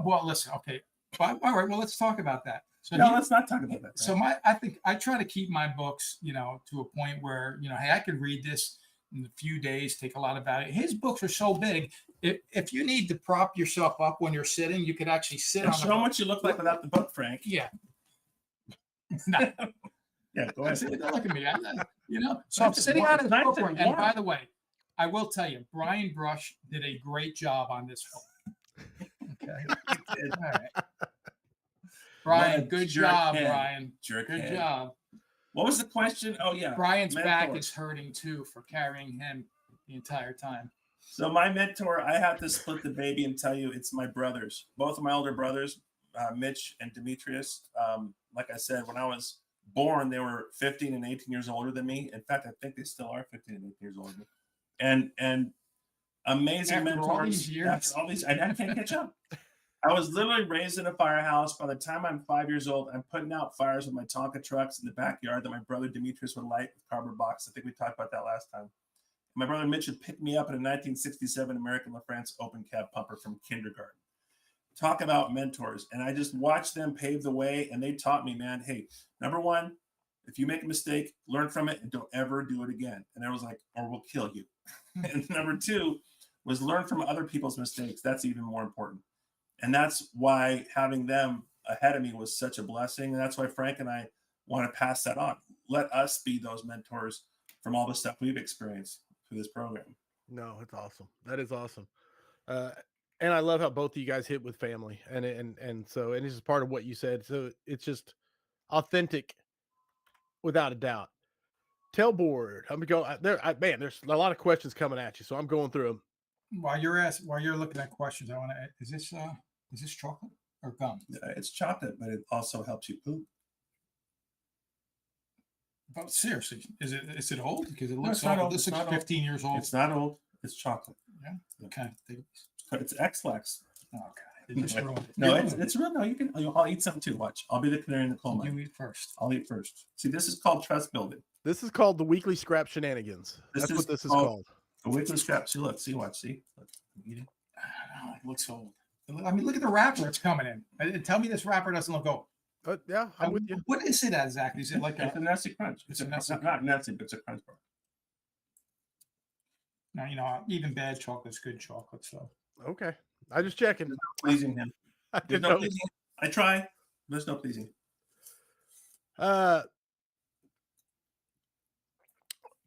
Well, listen, okay. All right. Well, let's talk about that. So let's not talk about that. Right? So I think I try to keep my books, to a point where, hey, I could read this in a few days, take a lot of value. His books are so big. If you need to prop yourself up when you're sitting, you could actually sit on. Show what you look like without the book, Frank. Yeah. Yeah, go ahead. Don't look at me. So I'm sitting on his book. And by the way, I will tell you, Brian Brush did a great job on this film. Okay. All right. Brian, good job, Brian. Good job. What was the question? Oh, yeah. Brian's back is hurting, too, for carrying him the entire time. So my mentor, I have to split the baby and tell you it's my brothers. Both of my older brothers, Mitch and Demetrius. Like I said, when I was born, they were 15 and 18 years older than me. In fact, I think they still are 15 and 18 years older than me. And amazing After mentors. all these years. I can't catch up. I was literally raised in a firehouse. By the time I'm 5 years old, I'm putting out fires with my Tonka trucks in the backyard that my brother Demetrius would light with cardboard box. I think we talked about that last time. My brother Mitch would pick me up in a 1967 American LaFrance open cab pumper from kindergarten. Talk about mentors. And I just watched them pave the way, and they taught me, man, hey, number one, if you make a mistake, learn from it and don't ever do it again. And I was like, or we'll kill you. And number two was learn from other people's mistakes. That's even more important. And that's why having them ahead of me was such a blessing. And that's why Frank and I want to pass that on. Let us be those mentors from all the stuff we've experienced through this program. No, it's awesome. That is awesome. And I love how both of you guys hit with family. And so this is part of what you said. So it's just authentic without a doubt. Tailboard. I'm going to go there. Man, there's a lot of questions coming at you. So I'm going through them. While you're looking at questions, I want to, is this chocolate or gum? It's chocolate, but it also helps you poop. But seriously, is it old? Because it looks old. This looks 15 years old. It's not old. It's chocolate. Yeah. Okay. It's X-Lax. Okay. It just ruined it. No, it's real. No, you can. I'll eat some too. Watch. I'll be the canary in the coal mine. You eat first. I'll eat first. See, this is called trust building. This is called the weekly scrap shenanigans. That's what this is called. The weekly scrap. See, look. See, watch. See. Look, I'm eating. It looks old. I mean, look at the wrapper it's coming in. Tell me this wrapper doesn't look old. Yeah, I'm with you. What is it exactly? Is it like It's a nasty crunch. It's a nasty not nasty, but it's a crunch bar. now, even bad chocolate's good chocolate. So Okay, I just checking. There's no pleasing him. I There's didn't no know. pleasing. I try. There's no pleasing.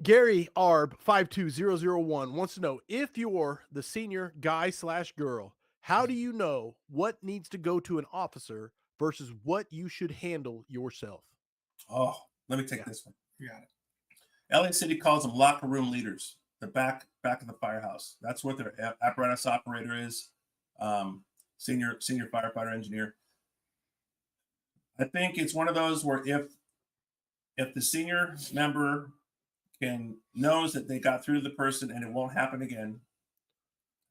Gary Arb 52001 wants to know, if you're the senior guy/girl, how do you know what needs to go to an officer versus what you should handle yourself? Oh, let me take this one. you got it. LA City calls them locker room leaders. The back of the firehouse. That's what their apparatus operator is. Senior firefighter engineer. I think it's one of those where if the senior member knows that they got through to the person and it won't happen again,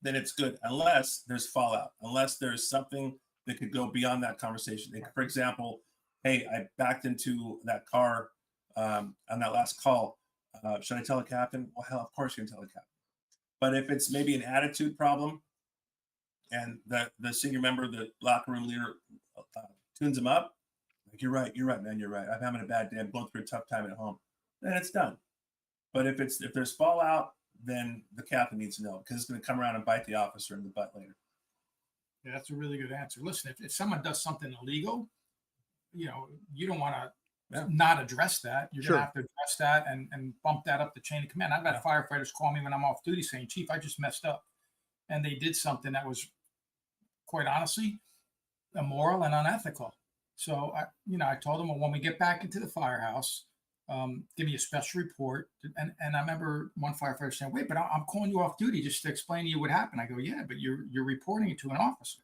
then it's good. Unless there's fallout, unless there's something that could go beyond that conversation. For example, hey, I backed into that car on that last call. Should I tell the captain? Well, hell, of course you're gonna tell the captain. But if it's maybe an attitude problem, and the senior member, the locker room leader, tunes him up, like, you're right, man, you're right. I'm having a bad day. I'm going through a tough time at home. Then it's done. But if there's fallout, then the captain needs to know, because it's going to come around and bite the officer in the butt later. Yeah, that's a really good answer. Listen, if someone does something illegal, you don't want to not address that. You're going to have to address that and bump that up the chain of command. I've had firefighters call me when I'm off duty saying, Chief, I just messed up. And they did something that was, quite honestly, immoral and unethical. So I told them, well, when we get back into the firehouse, give me a special report. And I remember one firefighter saying, wait, but I'm calling you off duty just to explain to you what happened. I go, yeah, but you're reporting it to an officer.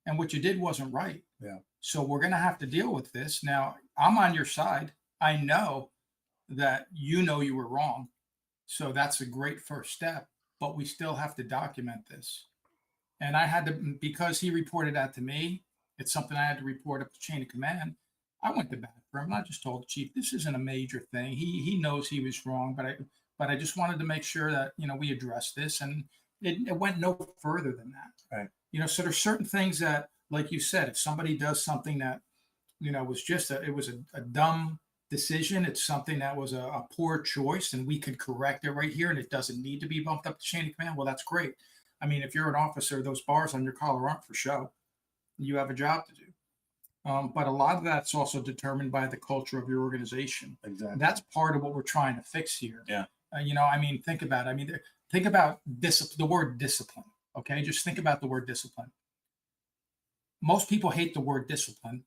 And what you did wasn't right. Yeah. So we're going to have to deal with this. Now, I'm on your side. I know that you were wrong. So that's a great first step, but we still have to document this. And I had to, because he reported that to me, it's something I had to report up the chain of command. I went to bat for him. I just told the chief, this isn't a major thing. He knows he was wrong, but I just wanted to make sure that, we addressed this, and it went no further than that. Right. So there's certain things that, like you said, if somebody does something that, was just a dumb decision, it's something that was a poor choice, and we could correct it right here, and it doesn't need to be bumped up the chain of command. Well, that's great. I mean, if you're an officer, those bars on your collar aren't for show. You have a job to do. But a lot of that's also determined by the culture of your organization. Exactly. That's part of what we're trying to fix here. Yeah. Think about it. Think about the word discipline. Okay. Just think about the word discipline. Most people hate the word discipline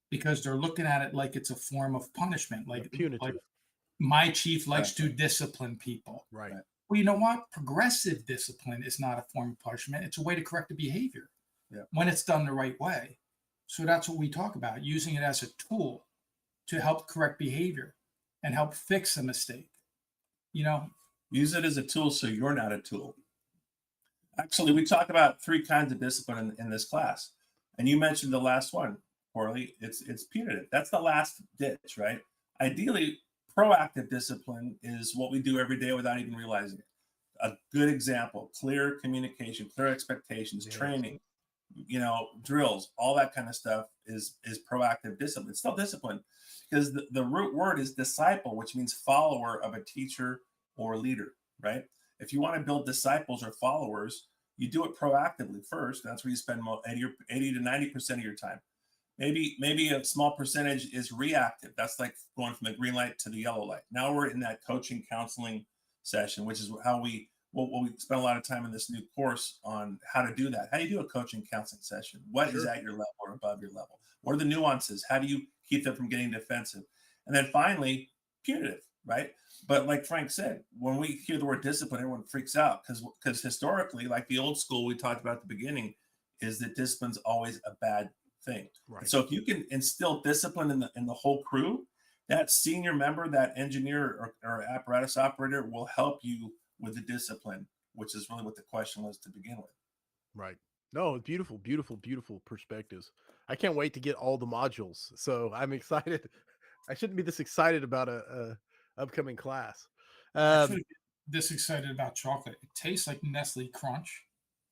because they're looking at it like it's a form of punishment. Like punitive. Like my chief likes to discipline people. Right. Well, you know what? Progressive discipline is not a form of punishment. It's a way to correct the behavior when it's done the right way. So that's what we talk about, using it as a tool to help correct behavior and help fix a mistake. Use it as a tool so you're not a tool. Actually, we talk about 3 kinds of discipline in this class. And you mentioned the last one, Corley. It's punitive. That's the last ditch, right? Ideally, proactive discipline is what we do every day without even realizing it. A good example: clear communication, clear expectations, training, drills, all that kind of stuff is proactive discipline. It's still discipline, because the root word is disciple, which means follower of a teacher or leader, right? If you want to build disciples or followers, you do it proactively first. That's where you spend 80 to 90% of your time. Maybe a small percentage is reactive. That's like going from the green light to the yellow light. Now we're in that coaching counseling session, which is how we spend a lot of time in this new course on how to do that. How do you do a coaching counseling session? What is at your level or above your level? What are the nuances? How do you keep them from getting defensive? And then finally, punitive, right? But like Frank said, when we hear the word discipline, everyone freaks out because historically, like the old school we talked about at the beginning, is that discipline's always a bad thing. Right. So if you can instill discipline in the whole crew, that senior member, that engineer or apparatus operator will help you with the discipline, which is really what the question was to begin with. Right. No, beautiful, beautiful, beautiful perspectives. I can't wait to get all the modules. So I'm excited. I shouldn't be this excited about a upcoming class. I should get this excited about chocolate. It tastes like Nestle Crunch.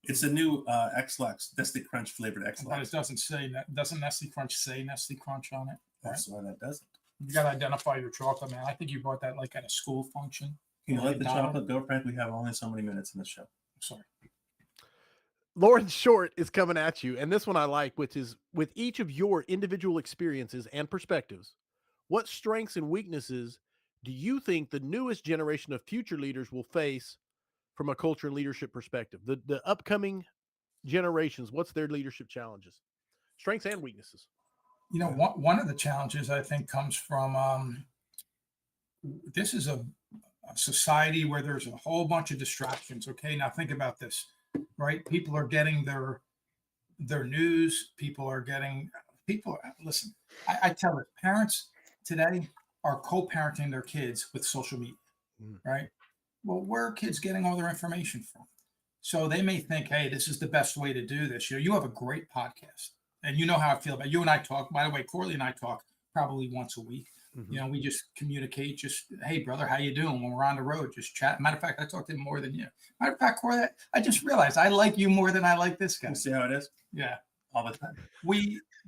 It's a new X-Lax, Nestle Crunch flavored But X-Lax. it doesn't say that. Doesn't Nestle Crunch say Nestle Crunch on it? That's why that doesn't. You got to identify your chocolate, man. I think you bought that like at a school function. Can you Or let the McDonald's. chocolate go, Frank? We have only so many minutes in the show. Sorry. Lauren Short is coming at you, and this one I like, which is with each of your individual experiences and perspectives, what strengths and weaknesses do you think the newest generation of future leaders will face from a culture and leadership perspective? The upcoming generations, what's their leadership challenges, strengths and weaknesses? You know, one of the challenges I think comes from this is a society where there's a whole bunch of distractions. Okay, now think about this, right? People are getting their news. Listen, I tell it, parents today are co-parenting their kids with social media, right? Well, where are kids getting all their information from? So they may think, hey, this is the best way to do this. You have a great podcast, and you know how I feel about it. You and I talk. By the way, Corley and I talk probably once a week. Mm-hmm. You know, we just communicate. Just, hey, brother, how you doing? When we're on the road, just chat. Matter of fact, I talk to him more than you. Matter of fact, Corley, I just realized I like you more than I like this guy. You see how it is? Yeah, all the time.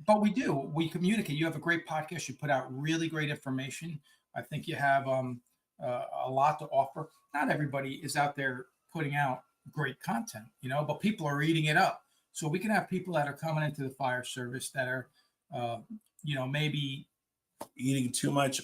But we do. We communicate. You have a great podcast. You put out really great information. I think you have a lot to offer. Not everybody is out there putting out great content, you know, but people are eating it up. So we can have people that are coming into the fire service that are, you know, maybe eating too much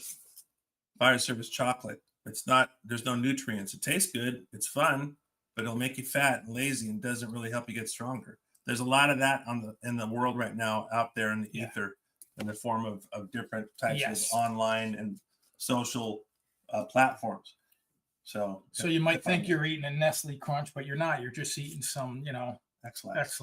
fire service chocolate. It's not, there's no nutrients. It tastes good. It's fun, but it'll make you fat and lazy and doesn't really help you get stronger. There's a lot of that in the world right now out there in the ether in the form of different types of online and social platforms. So you might think you're eating a Nestle Crunch, but you're not. You're just eating some, you know, X-Lax.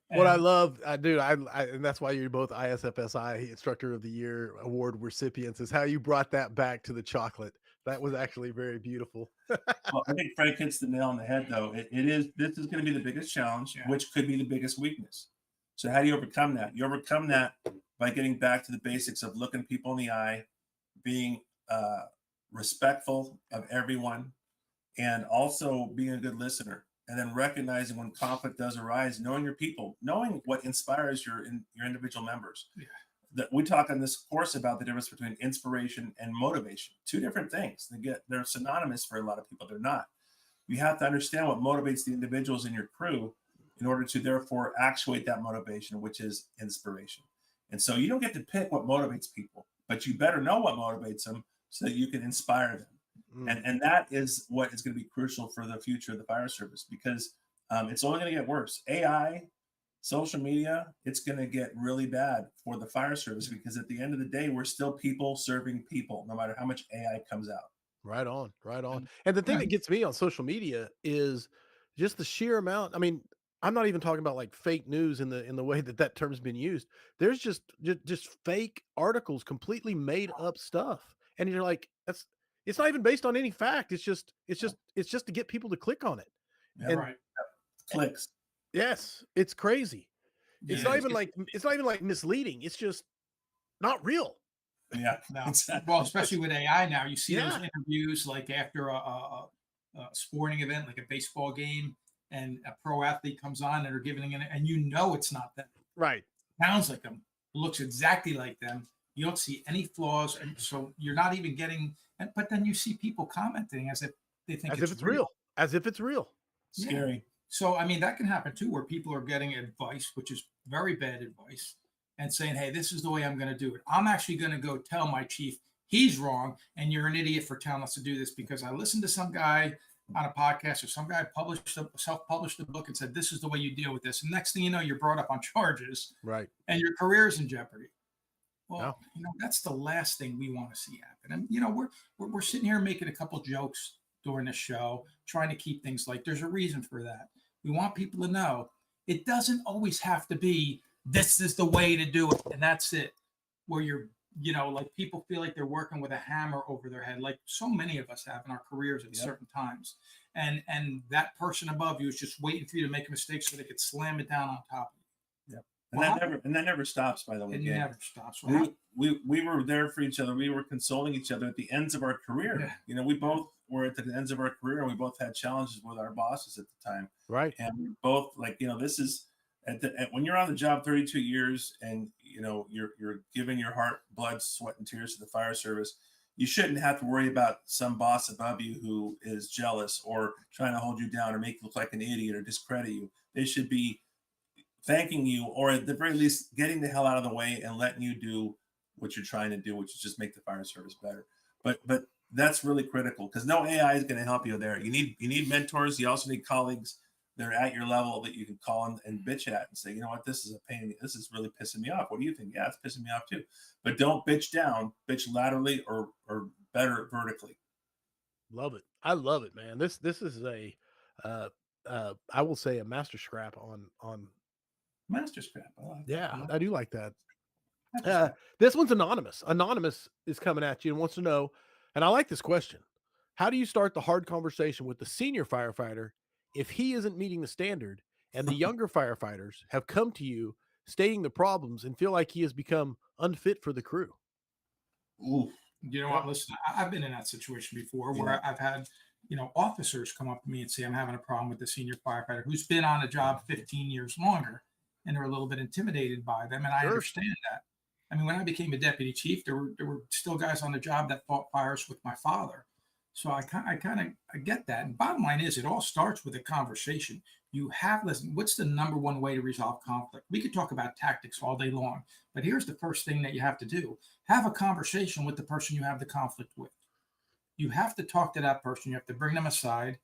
What I love, dude, I and that's why you're both ISFSI Instructor of the Year award recipients, is how you brought that back to the chocolate. That was actually very beautiful. Well, I think Frank hits the nail on the head, though. This is going to be the biggest challenge, which could be the biggest weakness. So how do you overcome that? You overcome that by getting back to the basics of looking people in the eye, being respectful of everyone, and also being a good listener. And then recognizing when conflict does arise, knowing your people, knowing what inspires your individual members. Yeah. That we talk in this course about the difference between inspiration and motivation. Two different things. They're synonymous for a lot of people. They're not. You have to understand what motivates the individuals in your crew in order to therefore actuate that motivation, which is inspiration. And so you don't get to pick what motivates people, but you better know what motivates them so that you can inspire them. And that is what is going to be crucial for the future of the fire service, because it's only going to get worse. AI, social media, it's going to get really bad for the fire service, because at the end of the day, we're still people serving people, no matter how much AI comes out. Right on. And the thing that gets me on social media is just the sheer amount. I mean, I'm not even talking about like fake news in the way that term's been used. There's just fake articles, completely made up stuff, and you're like, it's not even based on any fact. It's just to get people to click on it. Yeah, and, right. Clicks. Yes, it's crazy. It's not even like misleading. It's just not real. Yeah. No. Well, especially with AI now, you see those interviews like after a sporting event, like a baseball game, and a pro athlete comes on and they're giving it, and you know it's not them. Right. Sounds like them, looks exactly like them. You don't see any flaws, and so you're not even getting. But then you see people commenting as if they think it's real. As if it's real. Scary. Yeah. So I mean, that can happen too, where people are getting advice, which is very bad advice, and saying, "Hey, this is the way I'm going to do it. I'm actually going to go tell my chief he's wrong, and you're an idiot for telling us to do this because I listened to some guy on a podcast or some guy self-published a book and said this is the way you deal with this." And next thing you know, you're brought up on charges, right? And your career is in jeopardy. Well, you know, that's the last thing we want to see happen. And you know, we're sitting here making a couple jokes during the show, trying to keep things light. There's a reason for that. We want people to know it doesn't always have to be this is the way to do it, and that's it. Where you're, you know, like people feel like they're working with a hammer over their head, like so many of us have in our careers at certain times. And that person above you is just waiting for you to make a mistake so they could slam it down on top of you. Yep. And that never stops, by the way. It never stops. We were there for each other. We were consoling each other at the ends of our career. Yeah. You know, we both were at the ends of our career, and we both had challenges with our bosses at the time. Right. And we both this is when you're on the job 32 years, and you're giving your heart, blood, sweat, and tears to the fire service. You shouldn't have to worry about some boss above you who is jealous or trying to hold you down or make you look like an idiot or discredit you. They should be thanking you, or at the very least getting the hell out of the way and letting you do what you're trying to do, which is just make the fire service better. But that's really critical, because no AI is going to help you there. You need mentors. You also need colleagues that are at your level that you can call and bitch at and say, you know what, this is a pain. This is really pissing me off. What do you think? Yeah, it's pissing me off too. But don't bitch down. Bitch laterally or better vertically. Love it. I love it, man. This is a I will say a master scrap on Master scrap. I like yeah, that. I do like that. Master scrap. This one's anonymous. Anonymous is coming at you and wants to know, and I like this question. How do you start the hard conversation with the senior firefighter if he isn't meeting the standard and the younger firefighters have come to you stating the problems and feel like he has become unfit for the crew? Ooh. You know what? Listen, I've been in that situation before where I've had, officers come up to me and say, I'm having a problem with the senior firefighter who's been on the job 15 years longer, and they're a little bit intimidated by them. And I understand that. I mean, when I became a deputy chief, there were still guys on the job that fought fires with my father. So I get that. And bottom line is, it all starts with a conversation. Listen, what's the number one way to resolve conflict? We could talk about tactics all day long, but here's the first thing that you have to do. Have a conversation with the person you have the conflict with. You have to talk to that person. You have to bring them aside,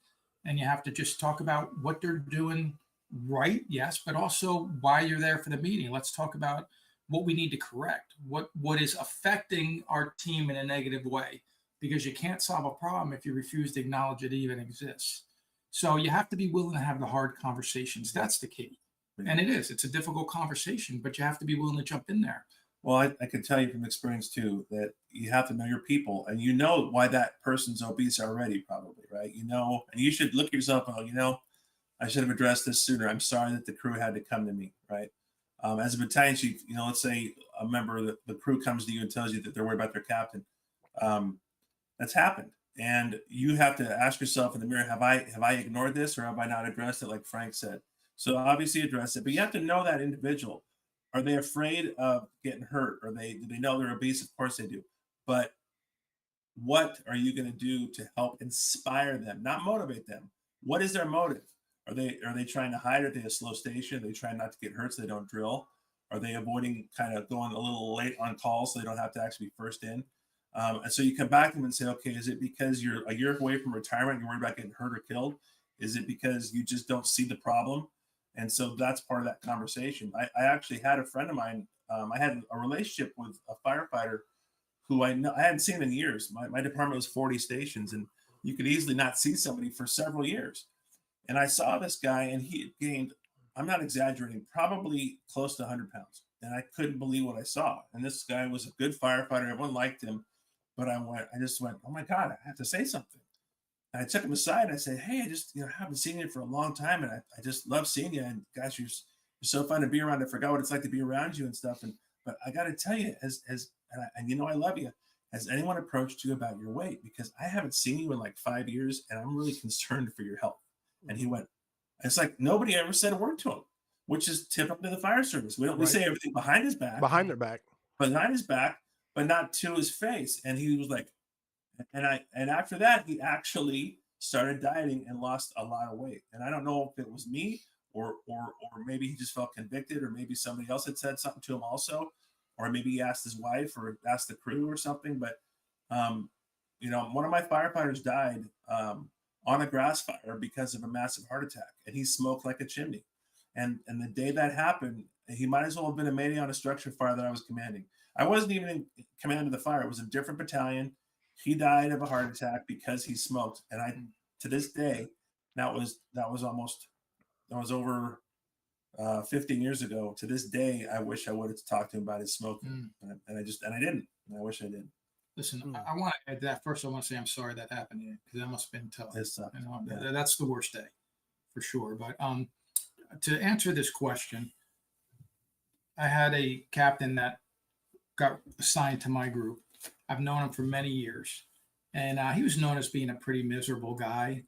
and you have to just talk about what they're doing right, yes, but also why you're there for the meeting. Let's talk about what we need to correct, what is affecting our team in a negative way, because you can't solve a problem if you refuse to acknowledge it even exists. So you have to be willing to have the hard conversations. That's the key. And it's a difficult conversation, but you have to be willing to jump in there. Well, I can tell you from experience too, that you have to know your people, and you know why that person's obese already, probably, right? And you should look at yourself and go, I should have addressed this sooner. I'm sorry that the crew had to come to me, right? As a battalion chief, let's say a member of the crew comes to you and tells you that they're worried about their captain. That's happened. And you have to ask yourself in the mirror, have I ignored this, or have I not addressed it, like Frank said? So obviously address it, but you have to know that individual. Are they afraid of getting hurt? Do they know they're obese? Of course they do. But what are you going to do to help inspire them, not motivate them? What is their motive? Are they trying to hide? Are they a slow station? Are they trying not to get hurt so they don't drill? Are they avoiding kind of going a little late on calls so they don't have to actually be first in? And so you come back to them and say, okay, is it because you're a year away from retirement and you're worried about getting hurt or killed? Is it because you just don't see the problem? And so that's part of that conversation. I actually had a friend of mine. I had a relationship with a firefighter who I hadn't seen in years. My department was 40 stations, and you could easily not see somebody for several years. And I saw this guy, and he had gained, I'm not exaggerating, probably close to 100 pounds. And I couldn't believe what I saw. And this guy was a good firefighter. Everyone liked him. But I just went, oh my God, I have to say something. And I took him aside and I said, hey, I just haven't seen you for a long time, and I just love seeing you. And gosh, you're so fun to be around. I forgot what it's like to be around you and stuff. But I got to tell you, I love you. Has anyone approached you about your weight? Because I haven't seen you in like 5 years, and I'm really concerned for your health. And he went, it's like nobody ever said a word to him, which is typical of the fire service. We say everything behind his back, behind their back, but not to his face. And he was like, and after that, he actually started dieting and lost a lot of weight. And I don't know if it was me or maybe he just felt convicted, or maybe somebody else had said something to him also, or maybe he asked his wife or asked the crew or something. But, one of my firefighters died on a grass fire because of a massive heart attack, and he smoked like a chimney. And the day that happened, he might as well have been a mayday on a structure fire that I was commanding. I wasn't even in command of the fire. It was a different battalion. He died of a heart attack because he smoked. And to this day, that was over 15 years ago. To this day, I wish I would have talked to him about his smoking, and I didn't. And I wish I did. Listen, I want to add that. First, I want to say I'm sorry that happened to you, because that must have been tough. That's the worst day, for sure. But to answer this question, I had a captain that got assigned to my group. I've known him for many years, And he was known as being a pretty miserable guy.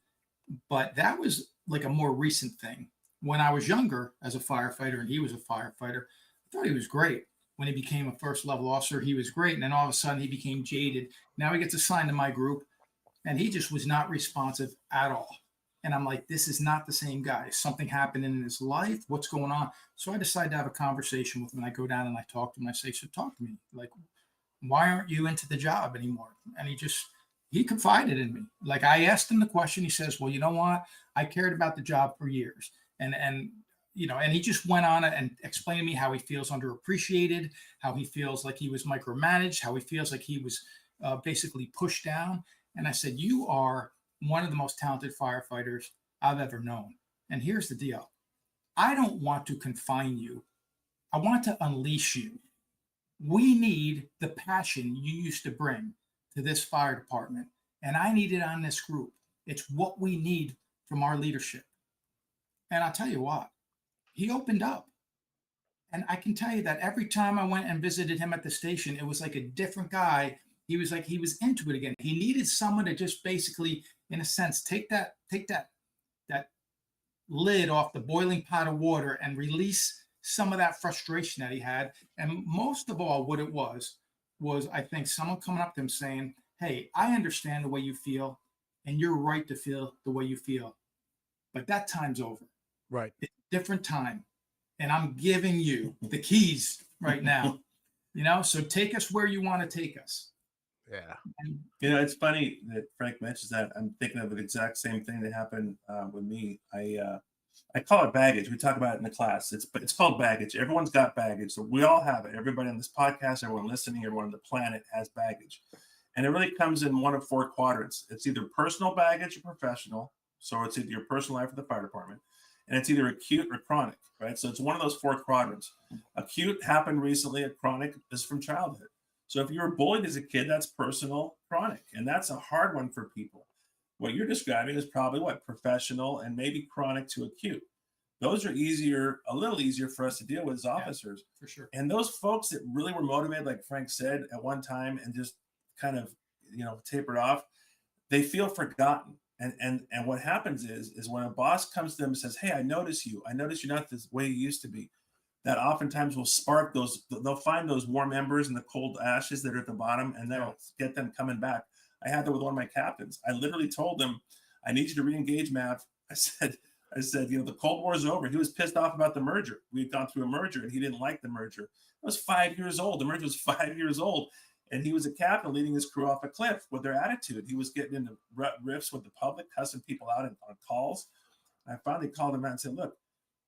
But that was like a more recent thing. When I was younger as a firefighter and he was a firefighter, I thought he was great. When he became a first level officer, he was great. And then all of a sudden he became jaded. Now he gets assigned to my group and he just was not responsive at all. And I'm like, this is not the same guy. Something happened in his life. What's going on? So I decided to have a conversation with him. I go down and I talk to him. I say, so talk to me. Like, why aren't you into the job anymore? And he confided in me. Like, I asked him the question. He says, well, you know what? I cared about the job for years. And he just went on and explained to me how he feels underappreciated, how he feels like he was micromanaged, how he feels like he was basically pushed down. And I said, you are one of the most talented firefighters I've ever known. And here's the deal. I don't want to confine you. I want to unleash you. We need the passion you used to bring to this fire department. And I need it on this group. It's what we need from our leadership. And I'll tell you what, he opened up. And I can tell you that every time I went and visited him at the station, it was like a different guy. He was into it again. He needed someone to just basically, in a sense, take that lid off the boiling pot of water and release some of that frustration that he had. And most of all, what it was I think someone coming up to him saying, hey, I understand the way you feel, and you're right to feel the way you feel. But that time's over. Right. It's a different time. And I'm giving you the keys right now. So take us where you want to take us. Yeah. It's funny that Frank mentions that. I'm thinking of the exact same thing that happened with me. I call it baggage. We talk about it in the class. It's called baggage. Everyone's got baggage. So we all have it. Everybody on this podcast, everyone listening, everyone on the planet has baggage. And it really comes in one of four quadrants. It's either personal baggage or professional. So it's either your personal life or the fire department. And it's either acute or chronic, right? So it's one of those four quadrants. Acute happened recently. A chronic is from childhood. So if you were bullied as a kid, that's personal chronic. And that's a hard one for people. What you're describing is probably professional and maybe chronic to acute. Those are a little easier for us to deal with as officers. Yeah, for sure. And those folks that really were motivated, like Frank said, at one time and just kind of, tapered off, they feel forgotten. And what happens is when a boss comes to them and says, hey, I notice you're not the way you used to be, that oftentimes will spark they'll find those warm embers and the cold ashes that are at the bottom, and that'll get them coming back. I had that with one of my captains. I literally told him, I need you to re-engage, Mav. I said, the Cold War is over. He was pissed off about the merger. We had gone through a merger and he didn't like the merger. It was 5 years old. The merger was 5 years old. And he was a captain leading his crew off a cliff with their attitude. He was getting into riffs with the public, cussing people out on calls. I finally called him out and said, look,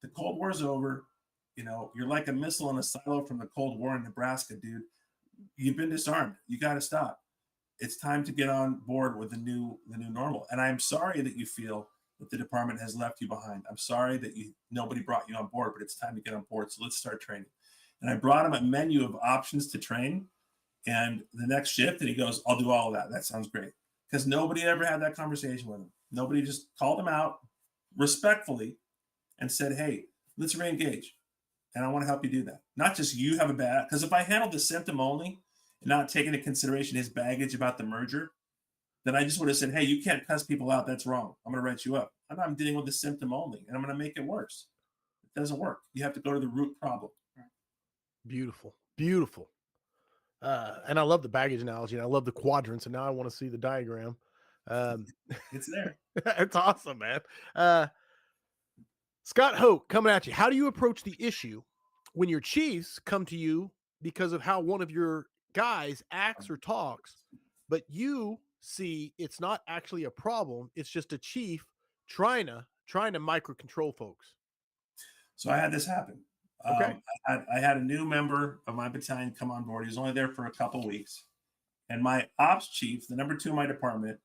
the Cold War is over. You're like a missile in a silo from the Cold War in Nebraska, dude. You've been disarmed. You got to stop. It's time to get on board with the new normal. And I'm sorry that you feel that the department has left you behind. I'm sorry that nobody brought you on board, but it's time to get on board. So let's start training. And I brought him a menu of options to train. And the next shift, and he goes, I'll do all of that. That sounds great. Because nobody ever had that conversation with him. Nobody just called him out respectfully and said, hey, let's re-engage. And I want to help you do that. Not just you have a bad, because if I handled the symptom only and not taking into consideration his baggage about the merger, then I just would have said, hey, you can't cuss people out. That's wrong. I'm going to write you up. And I'm dealing with the symptom only, and I'm going to make it worse. It doesn't work. You have to go to the root problem. Beautiful. Beautiful. And I love the baggage analogy, and I love the quadrants, and now I want to see the diagram. It's there. It's awesome, man. Scott Hoke coming at you. How do you approach the issue when your chiefs come to you because of how one of your guys acts or talks, but you see it's not actually a problem, it's just a chief trying to micro control folks? So I had this happen. Okay. I had a new member of my battalion come on board. He was only there for a couple weeks. And my ops chief, the number 2 in my department,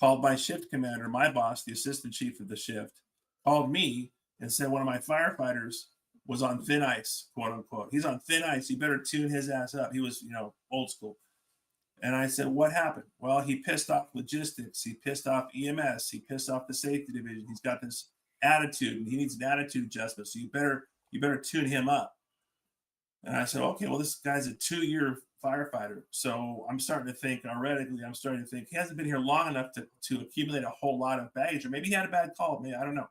called my shift commander, my boss, the assistant chief of the shift, called me and said one of my firefighters was on thin ice, quote unquote. He's on thin ice. You better tune his ass up. He was, old school. And I said, what happened? Well, he pissed off logistics. He pissed off EMS. He pissed off the safety division. He's got this attitude, and he needs an attitude adjustment. So you better tune him up. And I said, okay, well, this guy's a 2-year firefighter. So I'm starting to think, theoretically, he hasn't been here long enough to accumulate a whole lot of baggage, or maybe he had a bad call. Maybe, I don't know.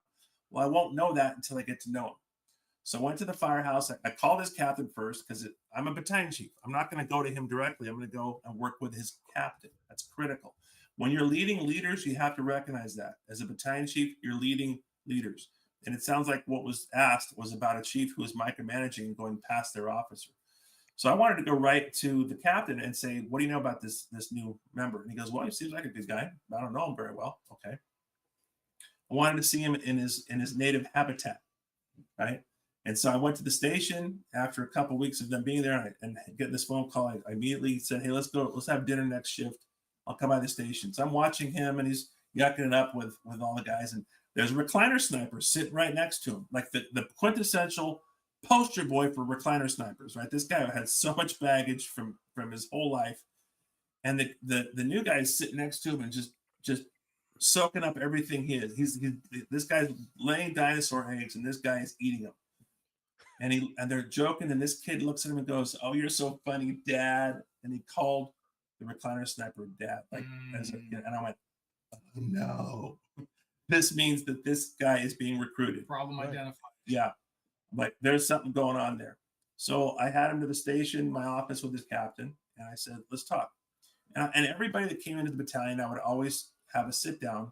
Well, I won't know that until I get to know him. So I went to the firehouse. I called his captain first because I'm a battalion chief. I'm not going to go to him directly. I'm going to go and work with his captain. That's critical. When you're leading leaders, you have to recognize that. As a battalion chief, you're leading leaders. And it sounds like what was asked was about a chief who was micromanaging and going past their officer. So I wanted to go right to the captain and say, what do you know about this new member? And he goes, well, he seems like a good guy. I don't know him very well. Okay. I wanted to see him in his native habitat, right? And so I went to the station after a couple of weeks of them being there and getting this phone call. I immediately said, hey, let's have dinner next shift. I'll come by the station. So I'm watching him, and he's yucking it up with all the guys. And there's a recliner sniper sitting right next to him, like the quintessential poster boy for recliner snipers, right? This guy had so much baggage from his whole life. And the new guy is sitting next to him and just soaking up everything he is. This guy's laying dinosaur eggs, and this guy is eating them. And they're joking, and this kid looks at him and goes, "Oh, you're so funny, Dad." And he called the recliner sniper Dad, and I went, oh, no. This means that this guy is being recruited. Problem identified. Yeah, like there's something going on there. So I had him to the station, my office with his captain, and I said, "Let's talk." And everybody that came into the battalion, I would always have a sit down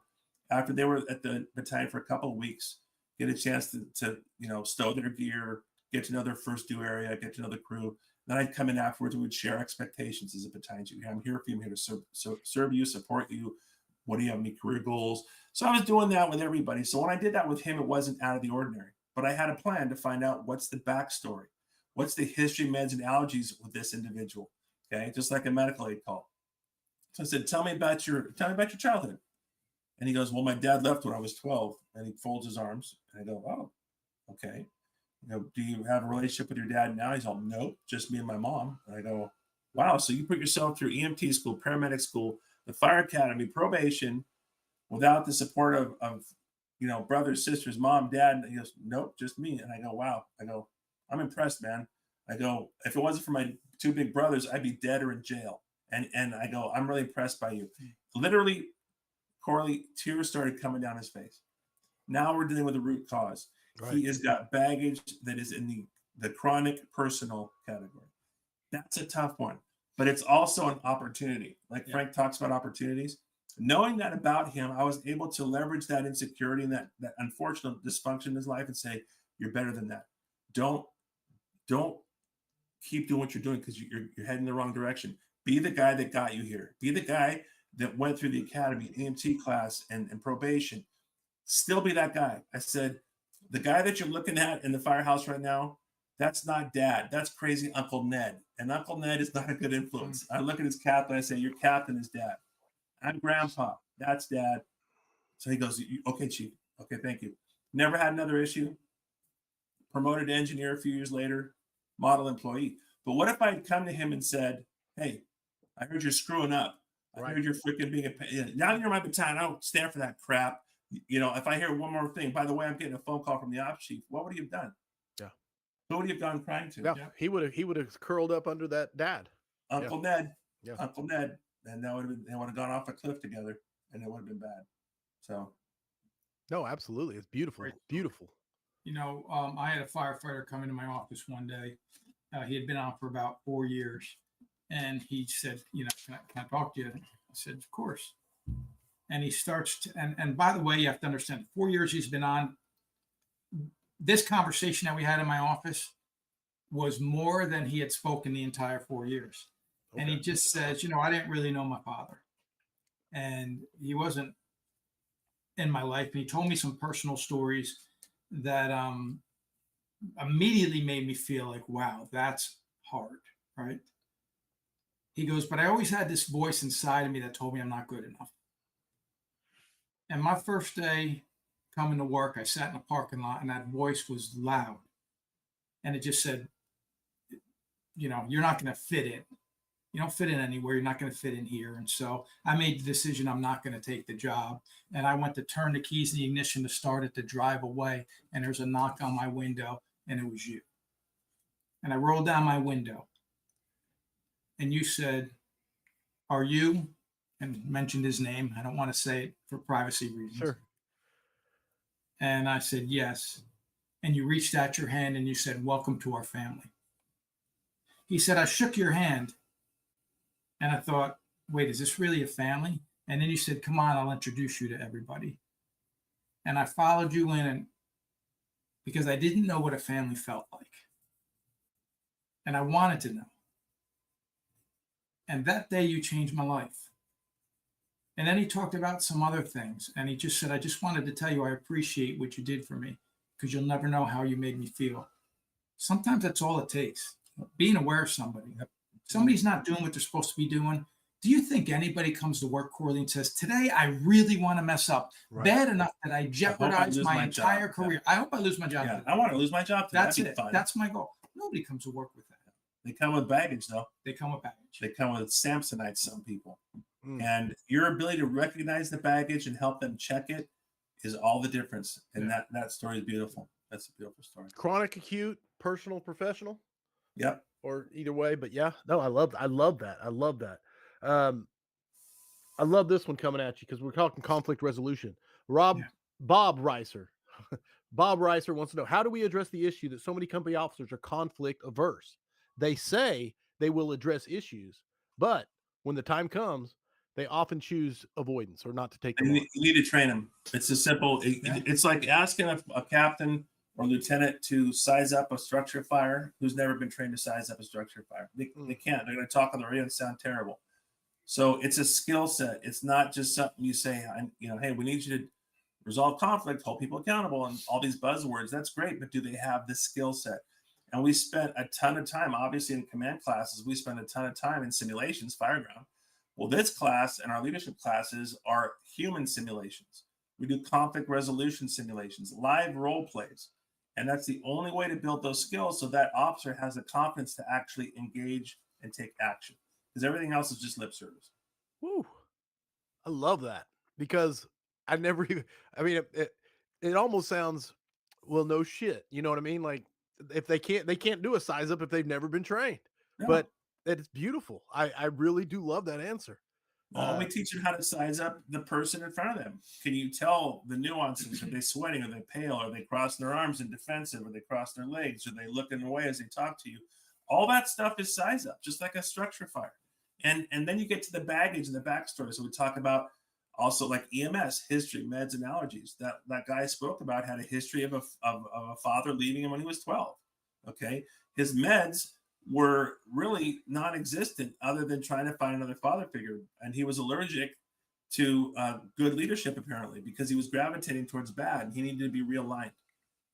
after they were at the battalion for a couple of weeks, get a chance to stow their gear, get to know their first due area, get to know the crew. Then I'd come in afterwards and we'd share expectations as a battalion chief. I'm here for you. I'm here to serve you, support you. What do you have? Any career goals? So I was doing that with everybody. So when I did that with him, it wasn't out of the ordinary. But I had a plan to find out what's the backstory, what's the history, meds, and allergies with this individual. Okay, just like a medical aid call. So I said, "Tell me about your childhood." And he goes, "Well, my dad left when I was 12." And he folds his arms, and I go, "Oh, okay." Do you have a relationship with your dad now? He's all, "Nope, just me and my mom." And I go, "Wow, so you put yourself through EMT school, paramedic school, the fire academy, probation, without the support of brothers, sisters, mom, dad?" And he goes, "Nope, just me." And I go, "Wow." I go, "I'm impressed, man." I go, "If it wasn't for my two big brothers, I'd be dead or in jail." And I go, "I'm really impressed by you." Literally, Corley, tears started coming down his face. Now we're dealing with the root cause. Right. He has got baggage that is in the chronic personal category. That's a tough one, but it's also an opportunity. Like Frank talks about opportunities. Knowing that about him, I was able to leverage that insecurity and that unfortunate dysfunction in his life and say, "You're better than that. Don't keep doing what you're doing because you're heading the wrong direction. Be the guy that got you here. Be the guy that went through the academy, EMT class, and probation. Still be that guy." I said, "The guy that you're looking at in the firehouse right now, that's not Dad. That's crazy Uncle Ned. And Uncle Ned is not a good influence." I look at his captain. I say, "Your captain is Dad. I'm Grandpa. That's Dad." So he goes, "Okay, Chief. Okay, thank you." Never had another issue. Promoted to engineer a few years later, model employee. But what if I had come to him and said, "Hey, I heard you're screwing up. I heard you're freaking being now that you're my battalion, I don't stand for that crap. If I hear one more thing, by the way, I'm getting a phone call from the ops chief," what would he have done? Yeah. Who would he have gone crying to? Yeah. He would have curled up under that Dad. Uncle Ned. Yeah. Uncle Ned. And they would have gone off a cliff together, and it would have been bad. So no, absolutely. It's beautiful. Right. Beautiful. I had a firefighter come into my office one day. He had been on for about 4 years. And he said, "Can I talk to you?" I said, "Of course." And he starts to, and by the way, you have to understand, 4 years he's been on. This conversation that we had in my office was more than he had spoken the entire 4 years. Okay. And he just says, "I didn't really know my father. And he wasn't in my life." And he told me some personal stories that immediately made me feel like, wow, that's hard, right? He goes, "But I always had this voice inside of me that told me I'm not good enough." And my first day coming to work, I sat in a parking lot and that voice was loud. And it just said, you're not going to fit in. You don't fit in anywhere. You're not going to fit in here. And so I made the decision I'm not going to take the job. And I went to turn the keys in the ignition to start it to drive away. And there's a knock on my window, and it was you. And I rolled down my window. and you said, "Are you?" and mentioned his name. I don't want to say it for privacy reasons. Sure. And I said, "Yes." And you reached out your hand and you said, "Welcome to our family." He said, "I shook your hand." And I thought, wait, is this really a family? And then you said, "Come on, I'll introduce you to everybody." And I followed you in, and because I didn't know what a family felt like. And I wanted to know. And that day you changed my life. And then he talked about some other things. And he just said, "I just wanted to tell you I appreciate what you did for me, because you'll never know how you made me feel." Sometimes that's all it takes. Being aware of somebody. Somebody's not doing what they're supposed to be doing. Do you think anybody comes to work, Corley, and says, "Today I really want to mess up Right. bad enough that I lose jeopardize my my entire job." career? I hope I lose my job. Yeah, today." I want to lose my job today. That's That'd be it. fun. That's my goal. Nobody comes to work with that. They come with baggage, though. They come with baggage. They come with Samsonites, some people. Mm. And your ability to recognize the baggage and help them check it is all the difference. And that story is beautiful. That's a beautiful story. Chronic, acute, personal, professional, Yep. or either way. But yeah, no, I love that. I love that. I love this one coming at you because we're talking conflict resolution. Bob Reiser. Bob Reiser wants to know, how do we address the issue that so many company officers are conflict averse? They say they will address issues, but when the time comes, they often choose avoidance or not to take them on. You need to train them. It's a simple. It's like asking a captain or lieutenant to size up a structure fire who's never been trained to size up a structure fire. They can't. They're going to talk on the radio and sound terrible. So it's a skill set. It's not just something you say, hey, we need you to resolve conflict, hold people accountable, and all these buzzwords. That's great, but do they have the skill set? And we spent a ton of time, obviously in command classes, we spend a ton of time in simulations, fireground. Well, this class and our leadership classes are human simulations. We do conflict resolution simulations, live role plays. And that's the only way to build those skills so that officer has the confidence to actually engage and take action. Because everything else is just lip service. Woo. I love that because I never even, it almost sounds, well, no shit. You know what I mean? Like if they can't do a size up if they've never been trained, but it's beautiful. I really do love that answer. Well, we teach them how to size up the person in front of them. Can you tell the nuances? Are they sweating? Are they pale? Are they crossing their arms in defensive? Are they crossing their legs? Are they looking away as they talk to you? All that stuff is size up, just like a structure fire. And then you get to the baggage and the backstory. So we talk about also like EMS, history, meds, and allergies. That guy I spoke about had a history of a father leaving him when he was 12. Okay. His meds were really non-existent other than trying to find another father figure. And he was allergic to good leadership, apparently, because he was gravitating towards bad. And he needed to be realigned.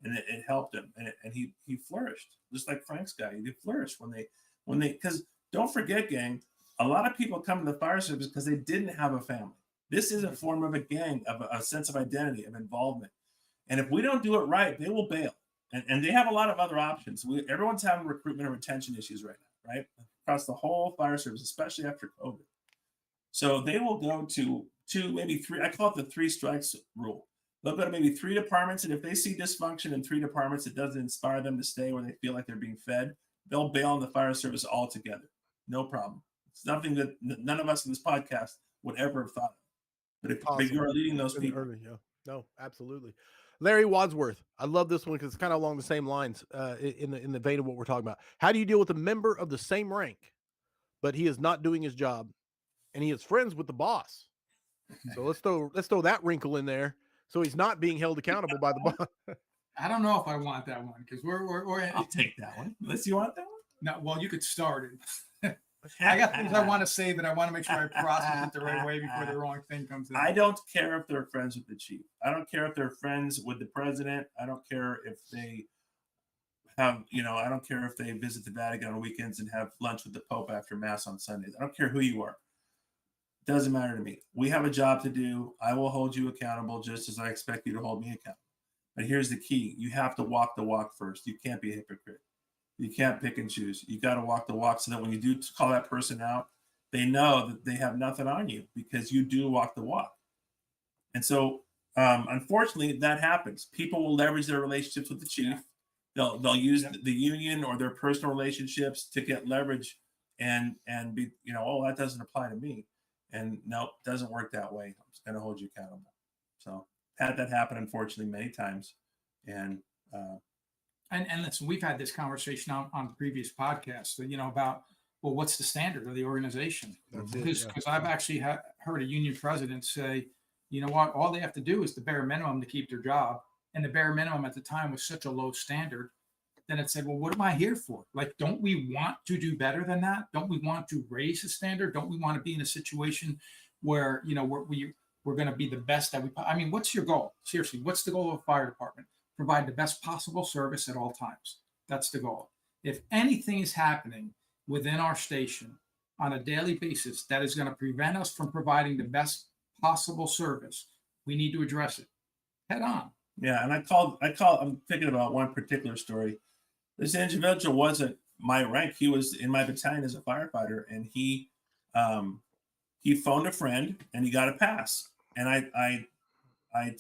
And it helped him. And he flourished, just like Frank's guy. He flourished when they, because don't forget, gang, a lot of people come to the fire service because they didn't have a family. This is a form of a gang, of a sense of identity, of involvement. And if we don't do it right, they will bail. And they have a lot of other options. Everyone's having recruitment and retention issues right now, right? Across the whole fire service, especially after COVID. So they will go to 2, maybe 3. I call it the 3 strikes rule. They'll go to maybe 3 departments. And if they see dysfunction in 3 departments, it doesn't inspire them to stay where they feel like they're being fed, they'll bail on the fire service altogether. No problem. It's nothing that none of us in this podcast would ever have thought of. But if you're leading those people. Early, yeah. No, absolutely. Larry Wadsworth. I love this one because it's kind of along the same lines in the vein of what we're talking about. How do you deal with a member of the same rank, but he is not doing his job and he is friends with the boss? So let's throw that wrinkle in there. So he's not being held accountable by the boss. I don't know if I want that one because we're I'll take that one. Unless you want that one. No, well, you could start it. I got things I want to say, but I want to make sure I process it the right way before the wrong thing comes in. I don't care if they're friends with the chief. I don't care if they're friends with the president. I don't care if they have, I don't care if they visit the Vatican on weekends and have lunch with the Pope after Mass on Sundays. I don't care who you are. It doesn't matter to me. We have a job to do. I will hold you accountable just as I expect you to hold me accountable. But here's the key. You have to walk the walk first. You can't be a hypocrite. You can't pick and choose. You got to walk the walk so that when you do call that person out, they know that they have nothing on you because you do walk the walk. And so, unfortunately, that happens. People will leverage their relationships with the chief. They'll use the union or their personal relationships to get leverage and be, oh, that doesn't apply to me. And nope, doesn't work that way. I'm just going to hold you accountable. So had that happen, unfortunately, many times. And listen, we've had this conversation on the previous podcast, about, well, what's the standard of the organization? That's it, Because yeah. I've actually heard a union president say, you know what, all they have to do is the bare minimum to keep their job. And the bare minimum at the time was such a low standard. Then it said, well, what am I here for? Like, don't we want to do better than that? Don't we want to raise the standard? Don't we want to be in a situation where, we're going to be the best that I mean, what's your goal? Seriously, what's the goal of a fire department? Provide the best possible service at all times. That's the goal. If anything is happening within our station on a daily basis that is going to prevent us from providing the best possible service, we need to address it head on. Yeah, and I'm thinking about one particular story. This individual wasn't my rank. He was in my battalion as a firefighter, and he phoned a friend and he got a pass. And I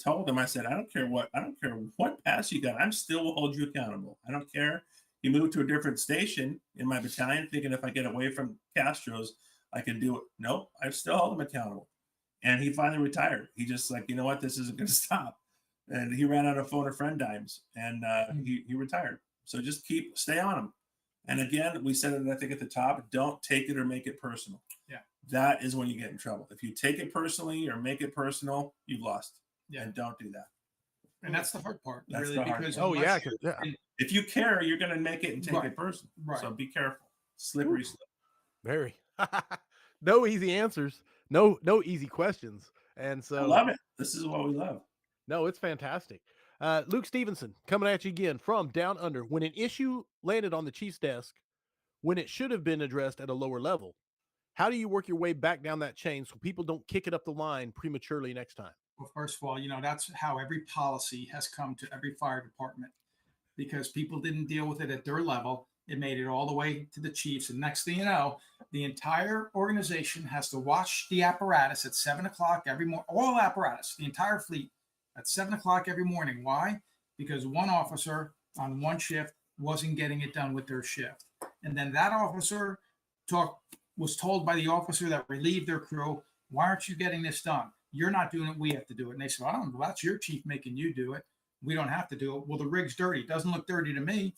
told him, I said, I don't care what pass you got. I'm still will hold you accountable. I don't care. He moved to a different station in my battalion, thinking if I get away from Kastros, I can do it. Nope, I still hold him accountable. And he finally retired. He just like, you know what, this isn't going to stop. And he ran out of phone a friend dimes, and he retired. So just stay on him. And again, we said it, I think, at the top, don't take it or make it personal. Yeah. That is when you get in trouble. If you take it personally or make it personal, you've lost. Yeah. And don't do that. And that's the hard part. That's really, the hard because part. Oh yeah, 'cause, yeah. If you care, you're going to make it and take Right. it personal. Right. So be careful. Slippery slope. Very. No easy answers. No easy questions. And so I love it. This is what we love. no, it's fantastic. Luke Stevenson coming at you again from Down Under. When an issue landed on the chief's desk, when it should have been addressed at a lower level, how do you work your way back down that chain so people don't kick it up the line prematurely next time? Well, first of all, that's how every policy has come to every fire department, because people didn't deal with it at their level. It made it all the way to the chiefs. And next thing you know, the entire organization has to watch the apparatus at 7:00 every morning, all apparatus, the entire fleet at 7:00 every morning. Why? Because one officer on one shift wasn't getting it done with their shift. And then that officer was told by the officer that relieved their crew, why aren't you getting this done? You're not doing it. We have to do it. And they said, well, that's your chief making you do it. We don't have to do it. Well, the rig's dirty. It doesn't look dirty to me.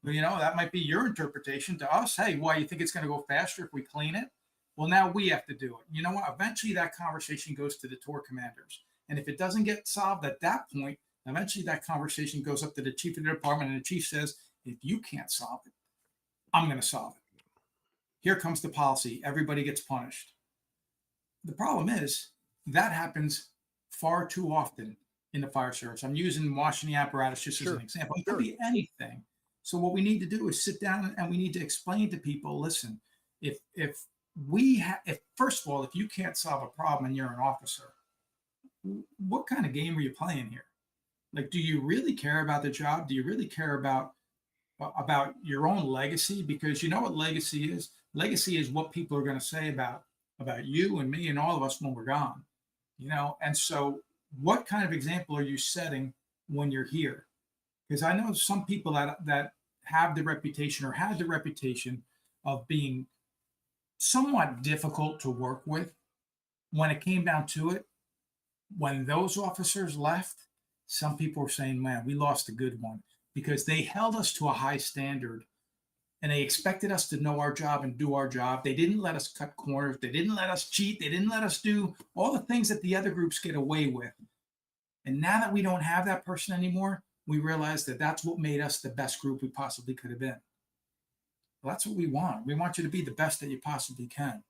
But, that might be your interpretation to us. Hey, why, you think it's going to go faster if we clean it? Well, now we have to do it. You know what? Eventually that conversation goes to the tour commanders. And if it doesn't get solved at that point, eventually that conversation goes up to the chief of the department, and the chief says, if you can't solve it, I'm going to solve it. Here comes the policy. Everybody gets punished. The problem is that happens far too often in the fire service. I'm using washing the apparatus just as an example. It could be anything. So what we need to do is sit down and we need to explain to people, listen, if first of all, if you can't solve a problem and you're an officer, what kind of game are you playing here? Like, do you really care about the job? Do you really care about your own legacy? Because you know what legacy is? Legacy is what people are going to say about you and me and all of us when we're gone. And so what kind of example are you setting when you're here? Because I know some people that have the reputation or had the reputation of being somewhat difficult to work with. When it came down to it, when those officers left, some people were saying, man, we lost a good one, because they held us to a high standard and they expected us to know our job and do our job. They didn't let us cut corners. They didn't let us cheat. They didn't let us do all the things that the other groups get away with. And now that we don't have that person anymore, we realize that that's what made us the best group we possibly could have been. Well, that's what we want. We want you to be the best that you possibly can.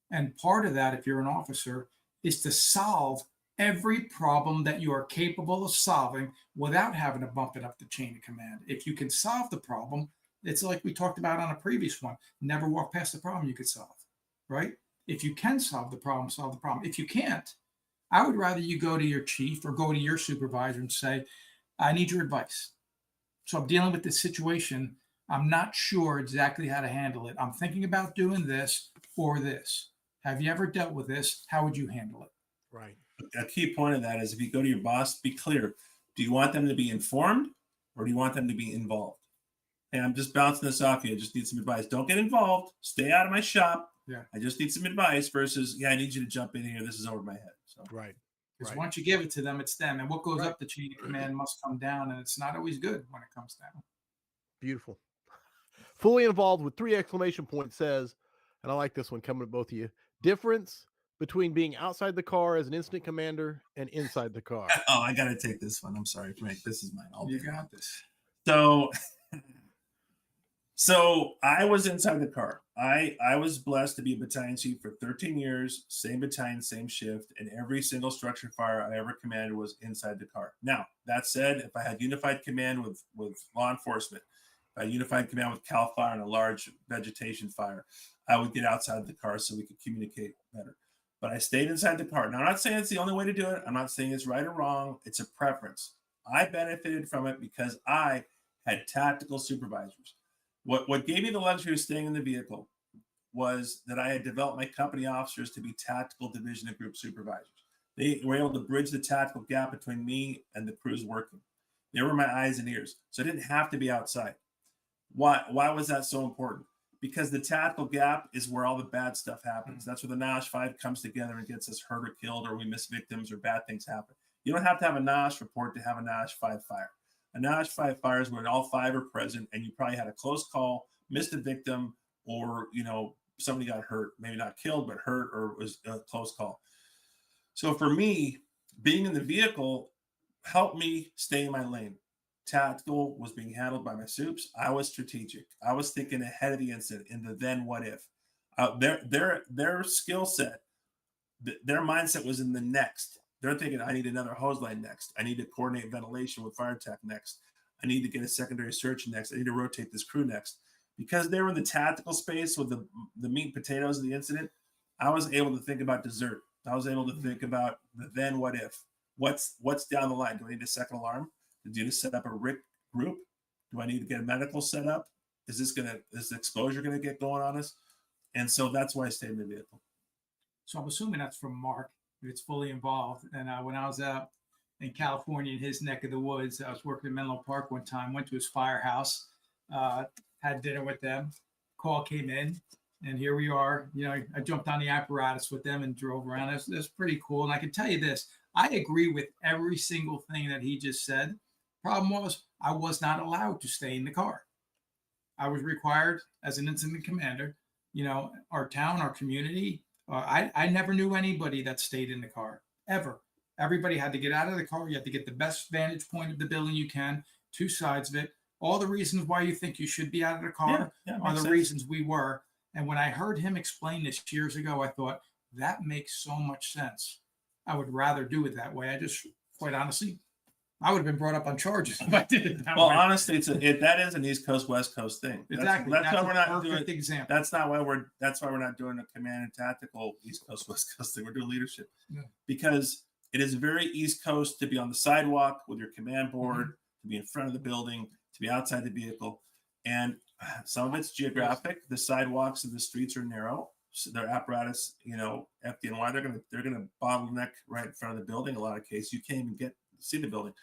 And part of that, if you're an officer, is to solve every problem that you are capable of solving without having to bump it up the chain of command. If you can solve the problem, it's like we talked about on a previous one. Never walk past the problem you could solve, right? If you can solve the problem, solve the problem. If you can't, I would rather you go to your chief or go to your supervisor and say, I need your advice. So I'm dealing with this situation. I'm not sure exactly how to handle it. I'm thinking about doing this or this. Have you ever dealt with this? How would you handle it? Right. A key point of that is, if you go to your boss, be clear. Do you want them to be informed or do you want them to be involved? Hey, I'm just bouncing this off you. I just need some advice. Don't get involved. Stay out of my shop. Yeah. I just need some advice versus, yeah, I need you to jump in here. This is over my head. So Right. Because Right. once you give it to them, it's them. And what goes Right. up the chain of command must come down. And it's not always good when it comes down. Beautiful. Fully involved with 3 exclamation points says, and I like this one coming to both of you, difference between being outside the car as an incident commander and inside the car. oh, I gotta take this one. I'm sorry, Frank. This is mine. You got this. So so I was inside the car. I was blessed to be a battalion chief for 13 years, same battalion, same shift, and every single structure fire I ever commanded was inside the car. Now, that said, if I had unified command with law enforcement, if I had unified command with CAL FIRE and a large vegetation fire, I would get outside the car so we could communicate better. But I stayed inside the car. Now, I'm not saying it's the only way to do it. I'm not saying it's right or wrong. It's a preference. I benefited from it because I had tactical supervisors. What gave me the luxury of staying in the vehicle was that I had developed my company officers to be tactical division and group supervisors. They were able to bridge the tactical gap between me and the crews working. They were my eyes and ears. So I didn't have to be outside. Why was that so important? Because the tactical gap is where all the bad stuff happens. That's where the NOSH 5 comes together and gets us hurt or killed, or we miss victims, or bad things happen. You don't have to have a NOSH report to have a NOSH 5 fire. A NOSH 5 fire is when all 5 are present and you probably had a close call, missed a victim, or somebody got hurt, maybe not killed, but hurt, or it was a close call. So for me, being in the vehicle helped me stay in my lane. Tactical was being handled by my soups. I was strategic. I was thinking ahead of the incident in the then what if. Their skill set, their mindset was in the next. They're thinking, I need another hose line next. I need to coordinate ventilation with fire tech next. I need to get a secondary search next. I need to rotate this crew next. Because they were in the tactical space with the meat and potatoes of the incident, I was able to think about dessert. I was able to think about the then what if. What's down the line? Do I need a second alarm? Do I need to set up a RIC group? Do I need to get a medical set up? Is the exposure gonna get going on us? And so that's why I stayed in the vehicle. So I'm assuming that's from Mark. It's fully involved. And when I was out in California in his neck of the woods, I was working in Menlo Park one time, went to his firehouse, had dinner with them. Call came in, and here we are. I jumped on the apparatus with them and drove around. That's pretty cool. And I can tell you this, I agree with every single thing that he just said. Problem was, I was not allowed to stay in the car. I was required as an incident commander, our town, our community. I never knew anybody that stayed in the car, ever. Everybody had to get out of the car. You had to get the best vantage point of the building you can, 2 sides of it. All the reasons why you think you should be out of the car are the reasons we were. And when I heard him explain this years ago, I thought, that makes so much sense. I would rather do it that way. I just, quite honestly, I would have been brought up on charges if I did it that way. Well, honestly, that is an East Coast, West Coast thing. Exactly. That's why we're not perfect doing example. That's why we're not doing a command and tactical East Coast, West Coast thing. We're doing leadership. Yeah. Because it is very East Coast to be on the sidewalk with your command board, to be in front of the building, to be outside the vehicle. And some of it's geographic. The sidewalks and the streets are narrow. So their apparatus, FDNY, they're gonna bottleneck right in front of the building. A lot of cases, you can't even see the building.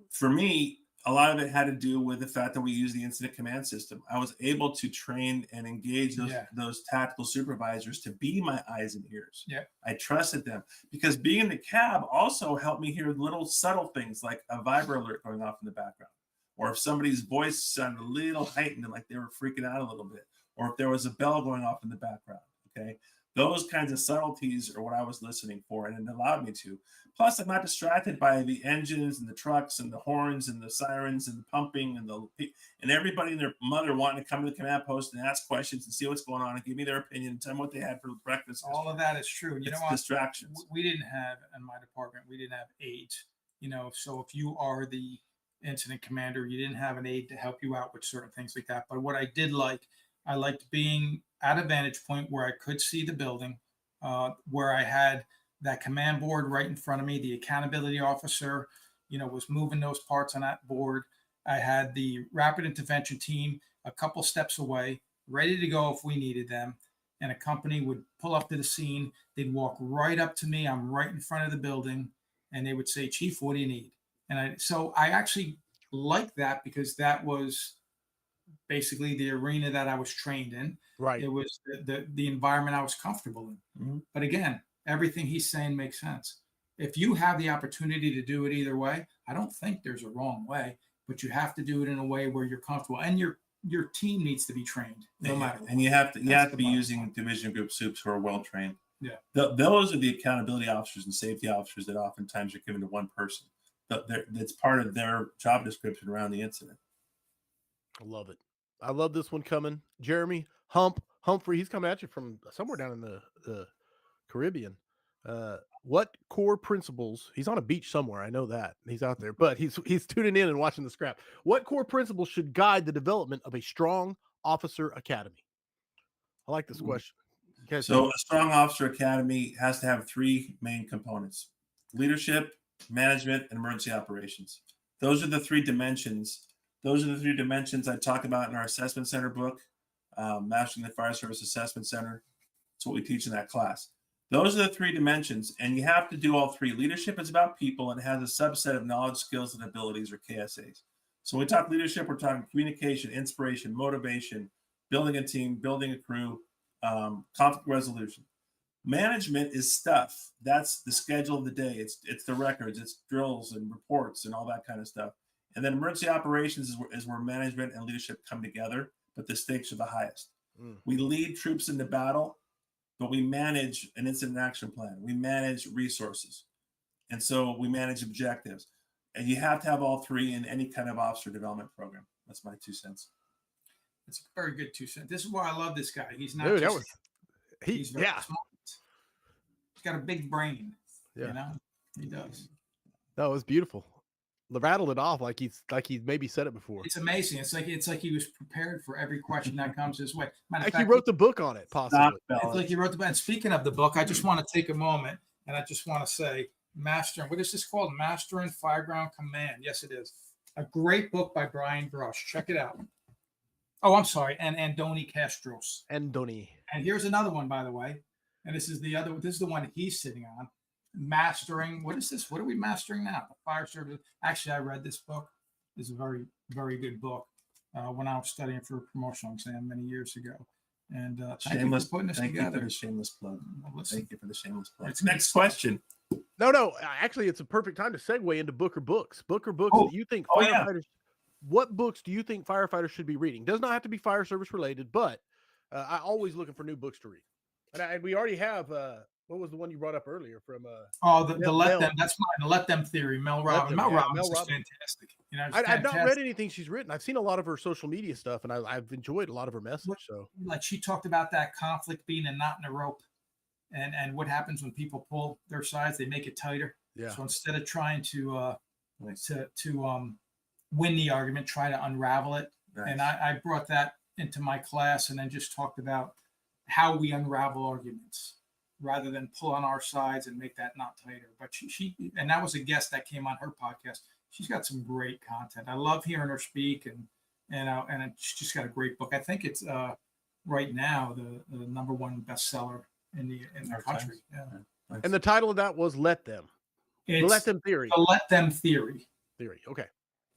For me, a lot of it had to do with the fact that we use the incident command system. I was able to train and engage those tactical supervisors to be my eyes and ears. Yeah. I trusted them because being in the cab also helped me hear little subtle things like a vibra alert going off in the background, or if somebody's voice sounded a little heightened and like they were freaking out a little bit, or if there was a bell going off in the background. Okay. Those kinds of subtleties are what I was listening for, and it allowed me to. Plus, I'm not distracted by the engines and the trucks and the horns and the sirens and the pumping and everybody and their mother wanting to come to the command post and ask questions and see what's going on and give me their opinion and tell me what they had for breakfast. All of that is true. And it's distractions. We didn't have, in my department, we didn't have aides. So if you are the incident commander, you didn't have an aide to help you out with certain things like that. But what I did I liked being at a vantage point where I could see the building, where I had that command board right in front of me. The accountability officer, was moving those parts on that board. I had the rapid intervention team a couple steps away, ready to go if we needed them. And a company would pull up to the scene. They'd walk right up to me. I'm right in front of the building. And they would say, "Chief, what do you need?" And so I actually liked that because that was basically the arena that I was trained in. Right. It was the environment I was comfortable in. Mhm. But again, everything he's saying makes sense. If you have the opportunity to do it either way, I don't think there's a wrong way, but you have to do it in a way where you're comfortable, and your team needs to be trained no matter what. And you have to That's the be bottom using line. division group soups who are well trained. Yeah. Those are the accountability officers and safety officers that oftentimes are given to one person. That's part of their job description around the incident. I love it. I love this one coming. Jeremy Humphrey, he's coming at you from somewhere down in the Caribbean. What core principles? He's on a beach somewhere. I know that he's out there, but he's tuning in and watching the scrap. What core principles should guide the development of a strong officer academy? I like this question. Okay, So a strong officer academy has to have three main components: leadership, management, and emergency operations. Those are the three dimensions. Those are the three dimensions I talk about in our assessment center book, Mastering the Fire Service Assessment Center. That's what we teach in that class. Those are the three dimensions, and you have to do all three. Leadership is about people, and it has a subset of knowledge, skills, and abilities, or KSAs. So when we talk leadership, we're talking communication, inspiration, motivation, building a team, building a crew, conflict resolution. Management is stuff. That's the schedule of the day. It's the records, it's drills and reports and all that kind of stuff. And then emergency operations is where management and leadership come together, but the stakes are the highest. We lead troops into battle, but we manage an incident action plan. We manage resources. And so we manage objectives. And you have to have all three in any kind of officer development program. That's my 2 cents. It's a very good 2 cents. This is why I love this guy. He's not dude, just that was he's very smart. He's got a big brain. Yeah. You know, he does. That was beautiful. Rattled it off like he's maybe said it before. It's amazing. It's like he was prepared for every question that comes his way. Like he wrote the book on it, possibly. It's like he wrote the book. And speaking of the book, I just want to take a moment and I just want to say, what is this called? Mastering Fireground Command. Yes, it is. A great book by Brian Brush. Check it out. Oh, I'm sorry. And Andoni Kastros. Andoni. And here's another one, by the way. And this is the one he's sitting on. Mastering. What is this? What are we mastering now? The fire service. Actually, I read this book. It's a very, very good book when I was studying for a promotional exam many years ago. And Shameless. putting this Thank together. you for the shameless plug. Well, Thank you for the shameless plug. It's Next question. No. Actually, it's a perfect time to segue into Booker books. Booker books that you think firefighters. What books do you think firefighters should be reading? Does not have to be fire service related, but I always looking for new books to read. And we already have. What was the one you brought up earlier from? The Let Them. That's mine. The Let Them theory. Mel Robbins. Mel Robbins is fantastic. You know, I've not read anything she's written. I've seen a lot of her social media stuff, and I've enjoyed a lot of her message. So, like she talked about that conflict being a knot in a rope, and what happens when people pull their sides, they make it tighter. Yeah. So instead of trying to win the argument, try to unravel it. Nice. And I brought that into my class, and then just talked about how we unravel arguments, rather than pull on our sides and make that knot tighter. But she and that was a guest that came on her podcast. She's got some great content. I love hearing her speak, and she's just got a great book. I think it's right now the number one bestseller in the country. Yeah. Nice. And the title of that was Let Them. The Let Them Theory. The Let Them Theory. Okay.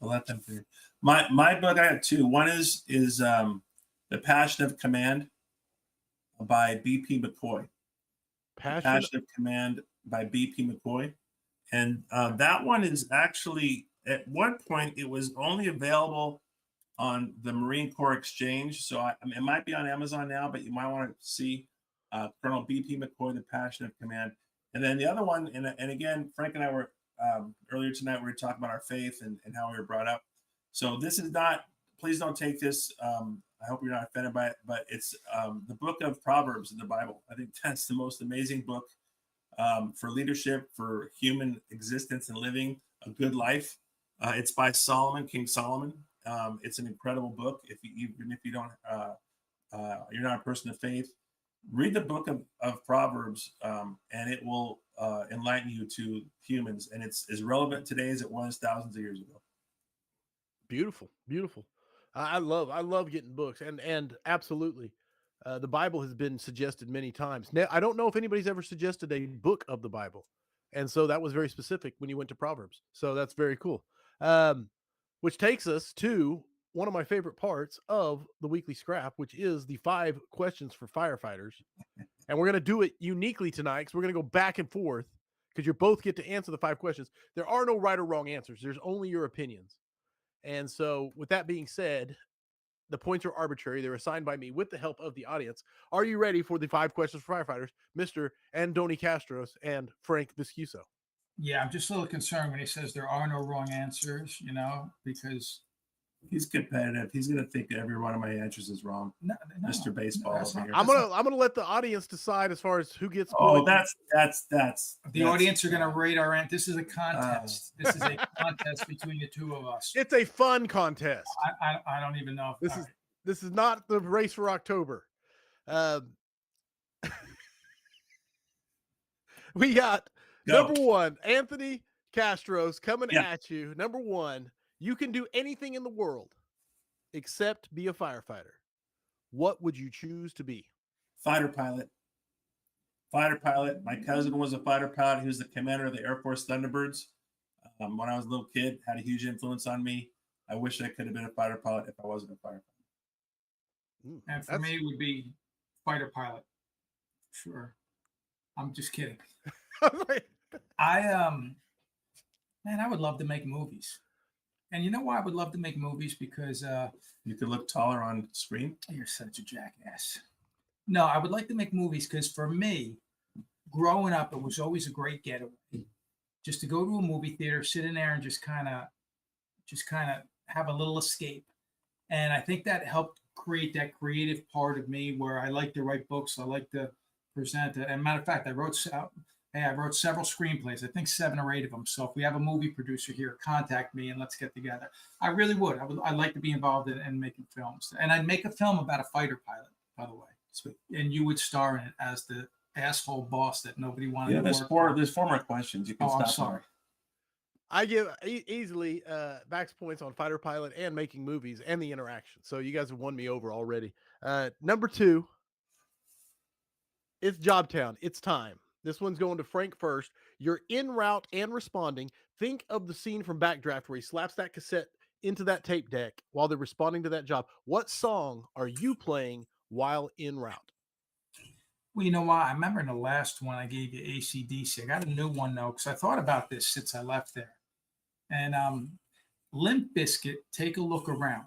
The Let Them Theory. My book, I have two. One is The Passion of Command by B.P. McCoy. Passion of Command by B.P. McCoy. And that one is actually, at one point, it was only available on the Marine Corps Exchange. So it might be on Amazon now, but you might want to see Colonel B.P. McCoy, The Passion of Command. And then the other one, and again, Frank and I were, earlier tonight, we were talking about our faith and how we were brought up. So this is not, please don't take this, I hope you're not offended by it, but it's the book of Proverbs in the Bible. I think that's the most amazing book for leadership, for human existence and living a good life. It's by Solomon, King Solomon. It's an incredible book. Even if you don't, you're not a person of faith, read the book of Proverbs, and it will enlighten you to humans. And it's as relevant today as it was thousands of years ago. Beautiful, beautiful. I love getting books, and absolutely, the Bible has been suggested many times. Now, I don't know if anybody's ever suggested a book of the Bible, and so that was very specific when you went to Proverbs. So that's very cool. Which takes us to one of my favorite parts of the weekly scrap, which is the 5 questions for firefighters. And we're going to do it uniquely tonight because we're going to go back and forth because you both get to answer the 5 questions. There are no right or wrong answers. There's only your opinions. And so with that being said, the points are arbitrary. They're assigned by me with the help of the audience. Are you ready for the 5 questions for firefighters, Mr. Andoni Kastros and Frank Viscuso? Yeah, I'm just a little concerned when he says there are no wrong answers, because He's competitive. He's going to think every one of my answers is wrong. no, Mr. Baseball that's over not- here. I'm gonna let the audience decide as far as who gets Oh, points. the audience are going to rate our answer. This is a contest. This is a contest between the two of us. It's a fun contest. I don't even know if This is not the race for October. We got Go. number 1, Anthony Kastros coming Yeah. at you. Number 1, you can do anything in the world except be a firefighter. What would you choose to be? Fighter pilot. Fighter pilot. My cousin was a fighter pilot. He was the commander of the Air Force Thunderbirds. When I was a little kid, had a huge influence on me. I wish I could have been a fighter pilot if I wasn't a fighter pilot. And for me, it would be fighter pilot. Sure. I'm just kidding. I would love to make movies. And you know why I would love to make movies? Because You could look taller on screen. you're such a jackass. No, I would like to make movies because for me, growing up, it was always a great getaway. Just to go to a movie theater, sit in there, and just kind of have a little escape. And I think that helped create that creative part of me where I like to write books. I like to present it. And matter of fact, I wrote several screenplays. I think 7 or 8 of them. So if we have a movie producer here, contact me and let's get together. I really would. I'd like to be involved in making films. And I'd make a film about a fighter pilot, by the way. Sweet. And you would star in it as the asshole boss that nobody wanted Yeah, to there's work four. for. There's 4 more questions. You can Oh, stop. I'm sorry. I give easily max points on fighter pilot and making movies and the interaction. So you guys have won me over already. Number 2, it's Jobtown. It's time. This one's going to Frank first. You're en route and responding. Think of the scene from Backdraft where he slaps that cassette into that tape deck while they're responding to that job. What song are you playing while en route? Well, you know what? I remember in the last one I gave you AC/DC. I got a new one though, because I thought about this since I left there. And Limp Bizkit, Take a Look Around.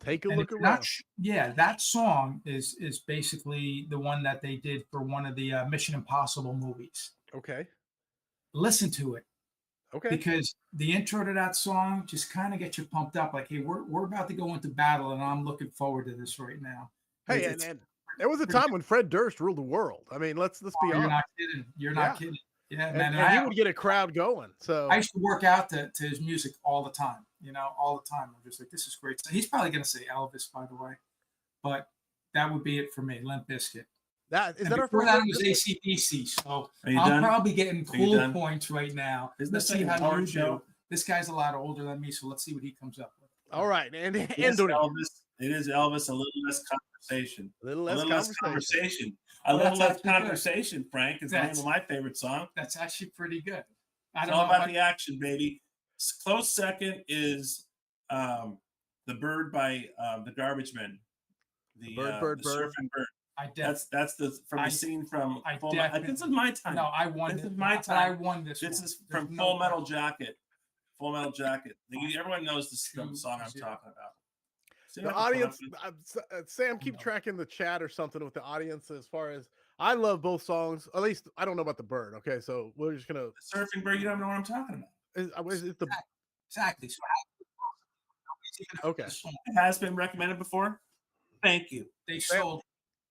Take a And look if you're around. not yeah, that song is basically the one that they did for one of the Mission Impossible movies. Okay. Listen to it Okay. because the intro to that song just kind of gets you pumped up. Like, hey, we're about to go into battle, and I'm looking forward to this right now. Hey, It's- and there was a time when Fred Durst ruled the world. I mean, let's be you're honest. not kidding. You're not kidding. Yeah, And, man. and he would get a crowd going. So I used to work out to his music all the time, all the time. I'm just like, this is great. So he's probably going to say Elvis, by the way, but that would be it for me. Limp Bizkit. that is And that our before first that one? was AC/DC. So Are you I'm done? probably getting Are you cool done? points right now. Isn't Let's this see like a how you hard show? do. This guy's a lot older than me, so let's see what he comes up with. All right, and Yes, Tony, Elvis. It is Elvis. A little less conversation. a little A less little less conversation. conversation. A Well, little that's less actually good. conversation. Frank is the name of my favorite song. That's actually pretty good. I It's don't all know. about the action, baby. Close second is "The Bird" by the Garbage Men. The Bird. Surfing Bird. That's the from I- the scene from I Full Metal. definitely- This is my time. No, I won This it. is my But I time. won this. This one. is There's from no Full Metal question. Jacket. Full Metal Jacket. Everyone knows the song I'm 2-0. talking about. See, The I'm having audience, fun. Sam, keep No. tracking the chat or something with the audience as far as I love both songs. At least I don't know about the bird. Okay, so we're just gonna. The Surfing Bird. You don't know what I'm talking about. Is it the Exactly. So nobody's even heard Okay. the song. It has been recommended before. Thank you. They sold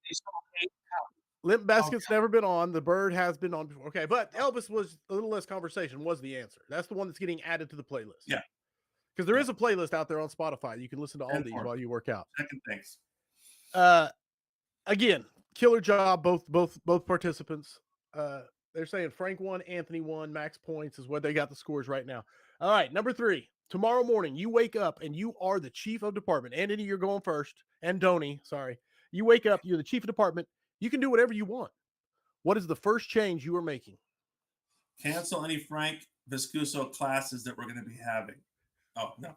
8 Limp Bizkit's never been on? The bird has been on before. Okay, but Elvis was a little less conversation. Was the answer? That's the one that's getting added to the playlist. Yeah. Because there is a playlist out there on Spotify. You can listen to all And these more. while you work out. Second things. Again, killer job, both participants. They're saying Frank won, Anthony won, max points is what they got the scores right now. All right, number 3. Tomorrow morning, you wake up and you are the chief of department. Anthony, you're going first. And Donnie, sorry. You wake up, you're the chief of department. You can do whatever you want. What is the first change you are making? Cancel any Frank Viscuso classes that we're going to be having. Oh, no.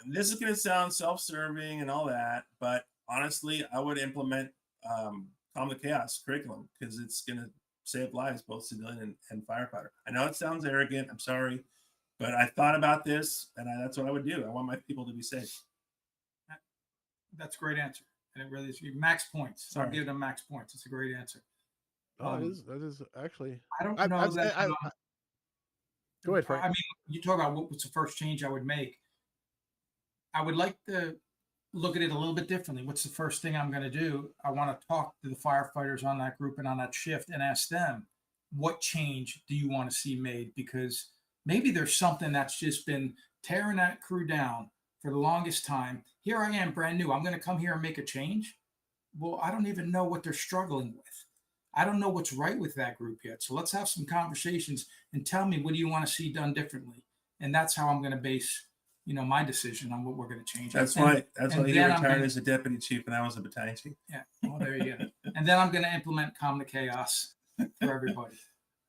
This is going to sound self-serving and all that, but honestly, I would implement Calm the Chaos curriculum because it's going to save lives, both civilian and firefighter. I know it sounds arrogant. I'm sorry, but I thought about this, and that's what I would do. I want my people to be safe. That's a great answer, and it really is. Max points. Sorry. I'll give them max points. It's a great answer. Oh, that is actually. I don't know that. Go ahead, Frank. I mean, you talk about what was the first change I would make. I would like to look at it a little bit differently. What's the first thing I'm going to do? I want to talk to the firefighters on that group and on that shift and ask them, what change do you want to see made? Because maybe there's something that's just been tearing that crew down for the longest time. Here I am, brand new. I'm going to come here and make a change. Well, I don't even know what they're struggling with. I don't know what's right with that group yet. So let's have some conversations and tell me, what do you want to see done differently? And that's how I'm going to base, my decision on what we're going to change. That's why he retired as a deputy chief and I was a battalion chief. Yeah. Well, there you go. And then I'm going to implement Calm the Chaos for everybody.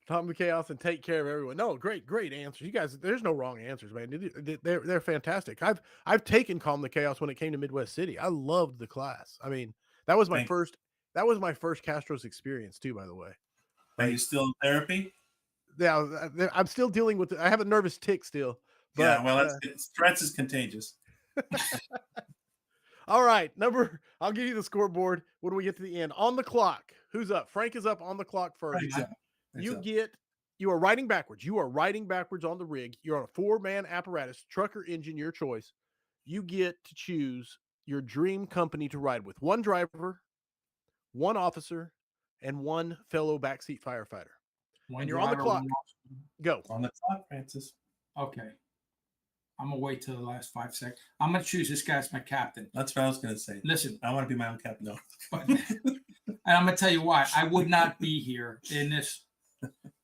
Calm the Chaos and take care of everyone. No, great answers. You guys, there's no wrong answers, man. They're fantastic. I've taken Calm the Chaos when it came to Midwest City. I loved the class. I mean, that was my first Kastros experience too, by the way. Are you still in therapy? Yeah, I'm still dealing with it. I have a nervous tick still. But, yeah, well, stress is contagious. All right, I'll give you the scoreboard when we get to the end. On the clock, who's up? Frank is up on the clock first. You are riding backwards. You are riding backwards on the rig. You're on a 4-man apparatus, truck or engine, your choice. You get to choose your dream company to ride with. 1 driver, 1 officer, and 1 fellow backseat firefighter. And you're on the clock. Go. On the clock, Francis. Okay. I'm going to wait till the last 5 seconds. I'm going to choose this guy as my captain. That's what I was going to say. Listen. I want to be my own captain. No. And I'm going to tell you why. I would not be here in this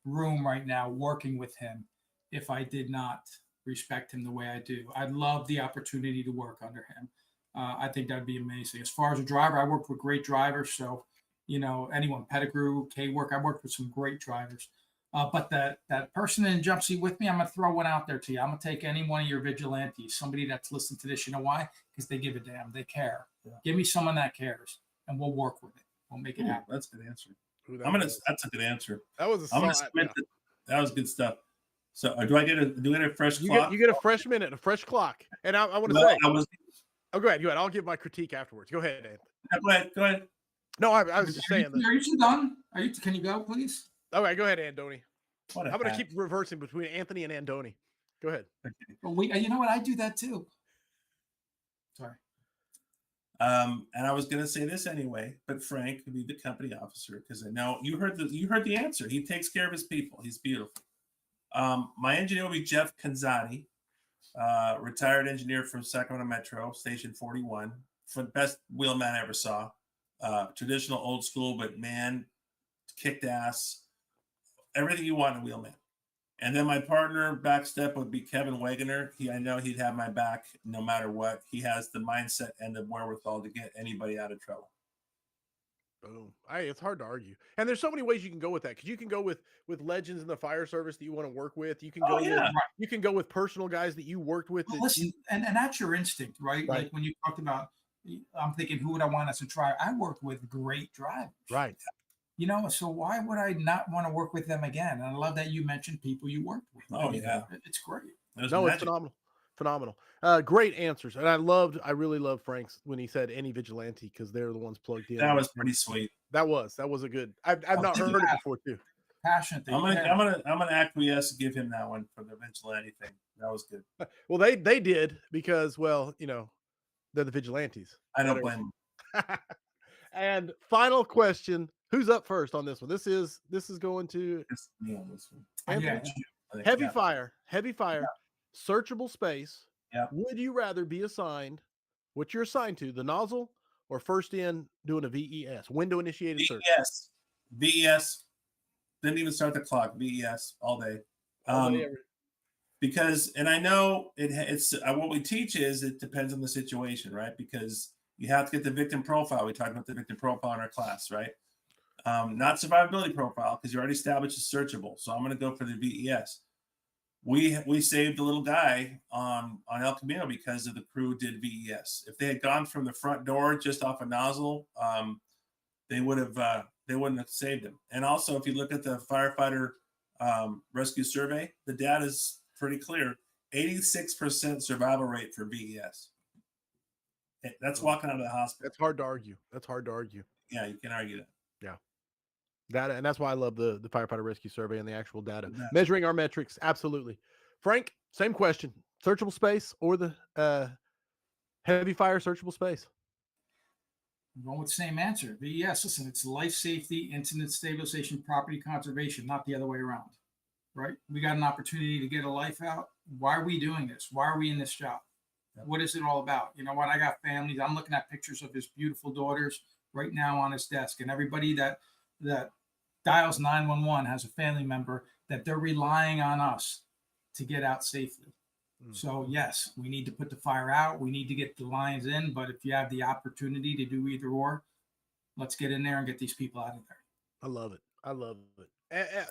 room right now working with him if I did not respect him the way I do. I'd love the opportunity to work under him. I think that'd be amazing. As far as a driver, I worked with great drivers. So, anyone, Pettigrew, K-Work, I worked with some great drivers. But that person in the jump seat with me, I'm going to throw one out there to you. I'm going to take any one of your vigilantes, somebody that's listening to this. You know why? Because they give a damn. They care. Yeah. Give me someone that cares, and we'll work with it. We'll make it happen. That's a good answer. That's a good answer. That was that was good stuff. So do I get a fresh clock? You get a fresh minute, a fresh clock. And I want to say, go ahead. I'll give my critique afterwards. Go ahead, Ed. Go ahead. No, I was just saying. Are you done? Can you go, please? All right, go ahead, Andoni. I'm going to keep reversing between Anthony and Andoni. Go ahead. Okay. Well, you know what? I do that too. Sorry. And I was going to say this anyway, but Frank could be the company officer because I know you heard the answer. He takes care of his people. He's beautiful. My engineer will be Jeff Canzati, retired engineer from Sacramento Metro, Station 41, for the best wheelman I ever saw. Traditional, old school, but man, kicked ass. Everything you want in a wheelman. And then my partner backstep would be Kevin Wagoner. I know he'd have my back no matter what. He has the mindset and the wherewithal to get anybody out of trouble. Boom. It's hard to argue. And there's so many ways you can go with that. Because you can go with legends in the fire service that you want to work with. You can go with personal guys that you worked with. Listen, and that's your instinct, right? Like when you talked about, I'm thinking, who would I want as a driver? I worked with great drivers. Right. So why would I not want to work with them again? And I love that you mentioned people you worked with. Yeah. It's great. It's phenomenal. Great answers. And I really loved Frank's when he said any vigilante, because they're the ones plugged in. That was pretty sweet. That was a good, I've not heard it before too. Passionate. I'm gonna acquiesce and give him that one for the vigilante thing. That was good. Well, they did because, they're the vigilantes. I don't blame them. And final question. Who's up first on this one? This is going to me on this one. Heavy fire, searchable space. Yeah. Would you rather be assigned what you're assigned to, the nozzle, or first in doing a VES, window initiated search? VES. Didn't even start the clock. VES all day. Because, and I know it's what we teach is it depends on the situation, right? Because you have to get the victim profile. We talked about the victim profile in our class, right? Not survivability profile, because you already established it's searchable. So I'm going to go for the VES. we saved a little guy on El Camino because of the crew did VES. If they had gone from the front door just off a nozzle, they wouldn't have saved him. And also, if you look at the firefighter rescue survey, the data is pretty clear: 86% survival rate for VES. That's walking out of the hospital. That's hard to argue. That's hard to argue. Yeah, you can argue that. Yeah. Data, and that's why I love the firefighter rescue survey and the actual data. Yeah. Measuring our metrics, absolutely. Frank, same question. Searchable space or the heavy fire searchable space? I'm going with the same answer. VES, listen, it's life safety, incident stabilization, property conservation, not the other way around, right? We got an opportunity to get a life out. Why are we doing this? Why are we in this job? What is it all about? You know what? I got families. I'm looking at pictures of his beautiful daughters right now on his desk, and everybody that dials 911 has a family member that they're relying on us to get out safely. So yes, we need to put the fire out. We need to get the lines in. But if you have the opportunity to do either or, let's get in there and get these people out of there. I love it. I love it.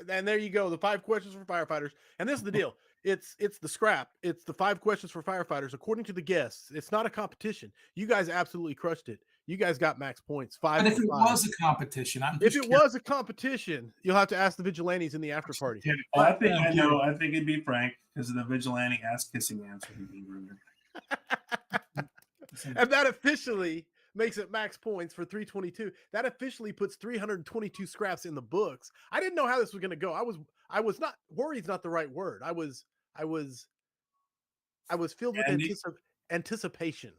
And there you go. The 5 questions for firefighters. And this is the deal. It's the scrap. It's the 5 questions for firefighters. According to the guests, it's not a competition. You guys absolutely crushed it. You guys got max points. 5. But if it was a competition, was a competition, you'll have to ask the vigilantes in the after party. Well, I think I know. I think it'd be Frank because of the vigilante ass kissing answer. And that officially makes it max points for 322. That officially puts 322 scraps in the books. I didn't know how this was going to go. I was not worried. Is not the right word. I was filled with anticipation.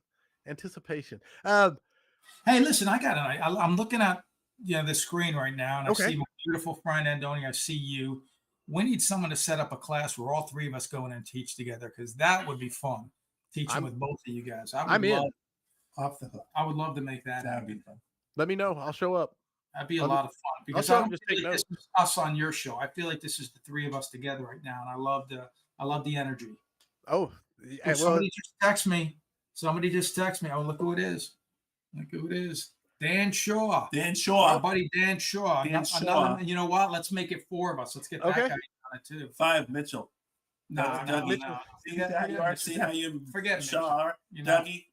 Hey, listen, I got it. I'm looking at the screen right now, and I see my beautiful friend Andoni. I see you. We need someone to set up a class where all 3 of us go in and teach together, because that would be fun. Teaching with both of you guys. I'm in. Off the hook. I would love to make that happen. That'd be fun. Let me know. I'll show up. That'd be a lot of fun, because I don't feel like this is us on your show. I feel like this is the 3 of us together right now, and I love the energy. Oh, well, somebody just text me. Oh, look who it is. Dan Shaw. Our buddy Dan Shaw. Another, you know what? Let's make it 4 of us. Let's get that guy on it too. 5, Mitchell. No. See how you forget Shaw, Dougie.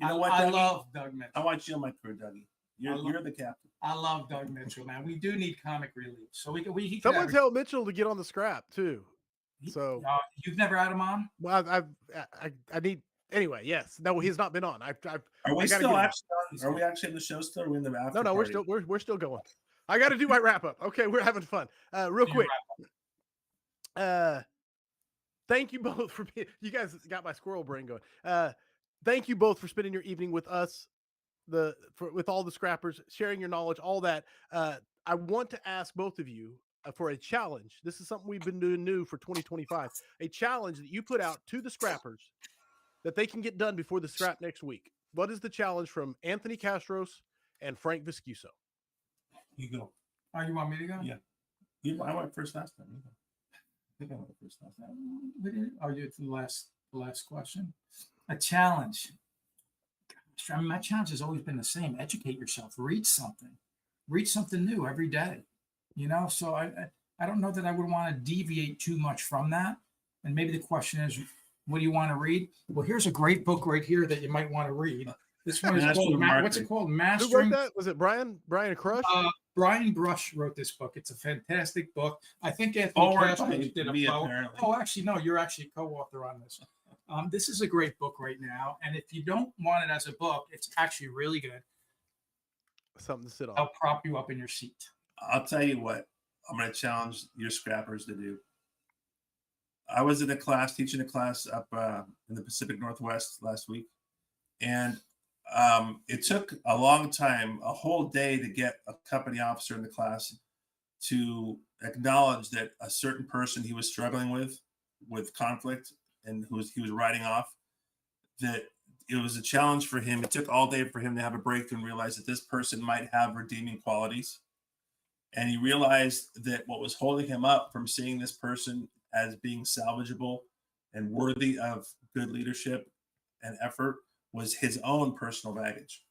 You know what, Dougie? I love Doug Mitchell. I want you on my crew, Dougie. You're the captain. I love Doug Mitchell, man. We do need comic relief, so we someone tell Mitchell to get on the scrap too. So you've never had him on? Well, I need anyway. Yes, no, he's not been on. Are we still actually on? Are we actually in the show still? Or are we in the after? No, we're still going. I got to do my wrap up. Okay, we're having fun. Real quick. Thank you both for being. You guys got my squirrel brain going. Thank you both for spending your evening with us, with all the scrappers, sharing your knowledge, all that. I want to ask both of you for a challenge. This is something we've been doing new for 2025. A challenge that you put out to the scrappers that they can get done before the scrap next week. What is the challenge from Anthony Kastros and Frank Viscuso? You go. Oh, you want me to go? Yeah. I went first last time. I think I went first last time. Oh, you the last question. A challenge. Gosh, I mean, my challenge has always been the same. Educate yourself. Read something new every day. So I don't know that I would want to deviate too much from that. And maybe the question is, what do you want to read? Well, here's a great book right here that you might want to read. This one is called, what's it called? Mastering. Who wrote that? Was it Brian Crush? Brian Brush wrote this book. It's a fantastic book. I think Anthony Kastros did a poem. Oh, actually, no, you're actually a co-author on this. This is a great book right now. And if you don't want it as a book, it's actually really good. Something to sit on. I'll prop you up in your seat. I'll tell you what I'm going to challenge your scrappers to do. I was in teaching a class up in the Pacific Northwest last week. And it took a long time, a whole day, to get a company officer in the class to acknowledge that a certain person he was struggling with conflict and he was writing off, that it was a challenge for him. It took all day for him to have a breakthrough and realize that this person might have redeeming qualities. And he realized that what was holding him up from seeing this person as being salvageable and worthy of good leadership and effort was his own personal baggage.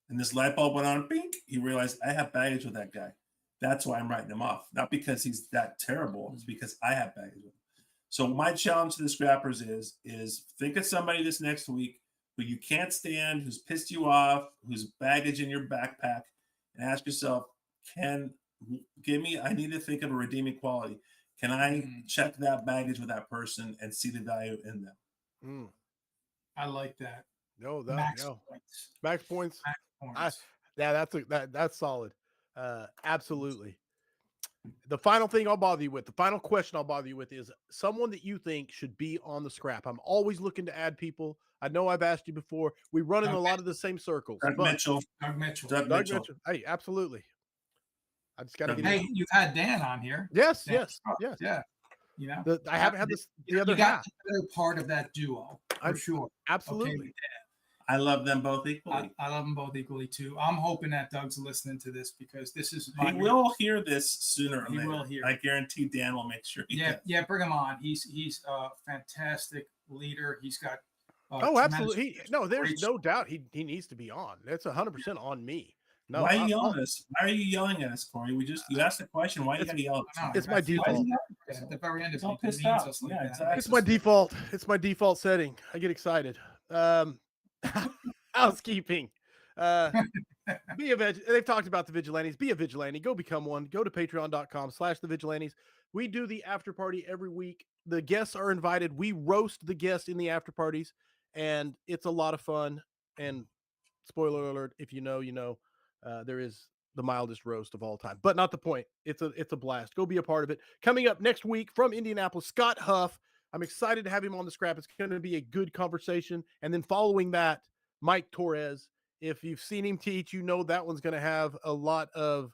And this light bulb went on, bink. He realized, I have baggage with that guy. That's why I'm writing him off. Not because he's that terrible. It's because I have baggage with him. So my challenge to the scrappers is think of somebody this next week who you can't stand, who's pissed you off, who's baggage in your backpack, and ask yourself, can give me, I need to think of a redeeming quality. Can I check that baggage with that person and see the value in them? Mm. I like that. No, that Max no. points. Max points. Max points. Yeah, that's solid. Absolutely. The final thing I'll bother you with, the final question I'll bother you with is someone that you think should be on the scrap. I'm always looking to add people. I know I've asked you before. We run in a lot of the same circles. Doug Mitchell. Doug Mitchell. Doug Doug Mitchell. Mitchell. Hey, absolutely. I just got to Doug get Hey, in. you've had Dan on here. Yes, Dan yes, Struck, yes. Yeah. You know, I haven't had this the other you got half. the better part of that duo for sure. Absolutely. Okay, I love them both equally. I love them both equally too. I'm hoping that Doug's listening to this because this is He will hear this sooner or He later. will hear I it. guarantee Dan will make sure. He does. Yeah, bring him on. He's a fantastic leader. He's got Oh, absolutely. tremendous There's great no doubt he needs to be on. That's 100% on me. No, Why are you yelling at us? Why are you yelling at us, Corey? You asked the question. Why you It's- gotta yell at us? It's my default. At the very end, if Don't he piss demeans off. us like Yeah, that. exactly. It's my default. It's my default setting. I get excited. Housekeeping. Be a they've talked about the vigilantes. Be a vigilante. Go become one. Go to patreon.com/thevigilantes. We do the after party every week. The guests are invited. We roast the guests in the after parties, and it's a lot of fun. And spoiler alert, if you know, you know, there is the mildest roast of all time, but not the point. It's a blast. Go be a part of it. Coming up next week from Indianapolis, Scott Huff. I'm excited to have him on the scrap. It's going to be a good conversation. And then following that, Mike Torres. If you've seen him teach, you know that one's going to have a lot of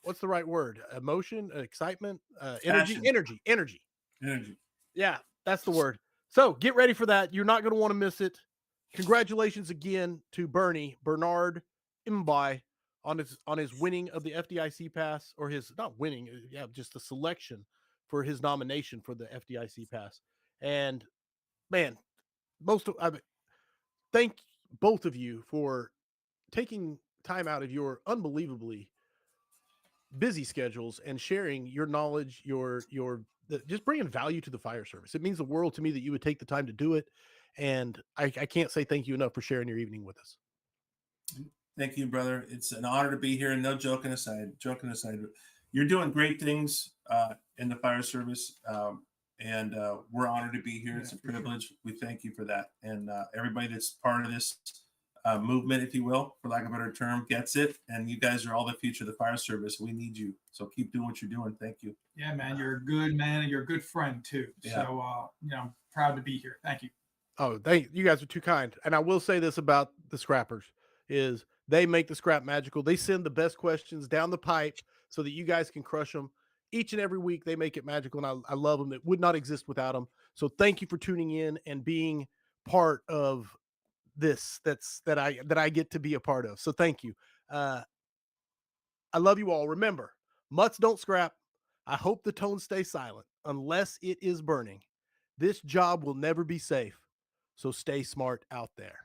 what's the right word? Emotion, excitement, energy. Yeah, that's the word. So get ready for that. You're not going to want to miss it. Congratulations again to Bernard Imbai on his winning of the FDIC pass, or his not winning, just the selection for his nomination for the FDIC pass. And man, thank both of you for taking time out of your unbelievably busy schedules and sharing your knowledge, just bringing value to the fire service. It means the world to me that you would take the time to do it. And I can't say thank you enough for sharing your evening with us. Thank you, brother. It's an honor to be here. And no joking aside, you're doing great things in the fire service. And we're honored to be here. It's a privilege. We thank you for that. And everybody that's part of this movement, if you will, for lack of a better term, gets it. And you guys are all the future of the fire service. We need you. So keep doing what you're doing. Thank you. Yeah, man. You're a good man and you're a good friend too. Yeah. So, I'm proud to be here. Thank you. Oh, you guys are too kind. And I will say this about the scrappers is they make the scrap magical. They send the best questions down the pipe so that you guys can crush them. Each and every week they make it magical, and I love them. It would not exist without them. So thank you for tuning in and being part of this that I get to be a part of. So thank you. I love you all. Remember, mutts don't scrap. I hope the tone stays silent unless it is burning. This job will never be safe. So stay smart out there.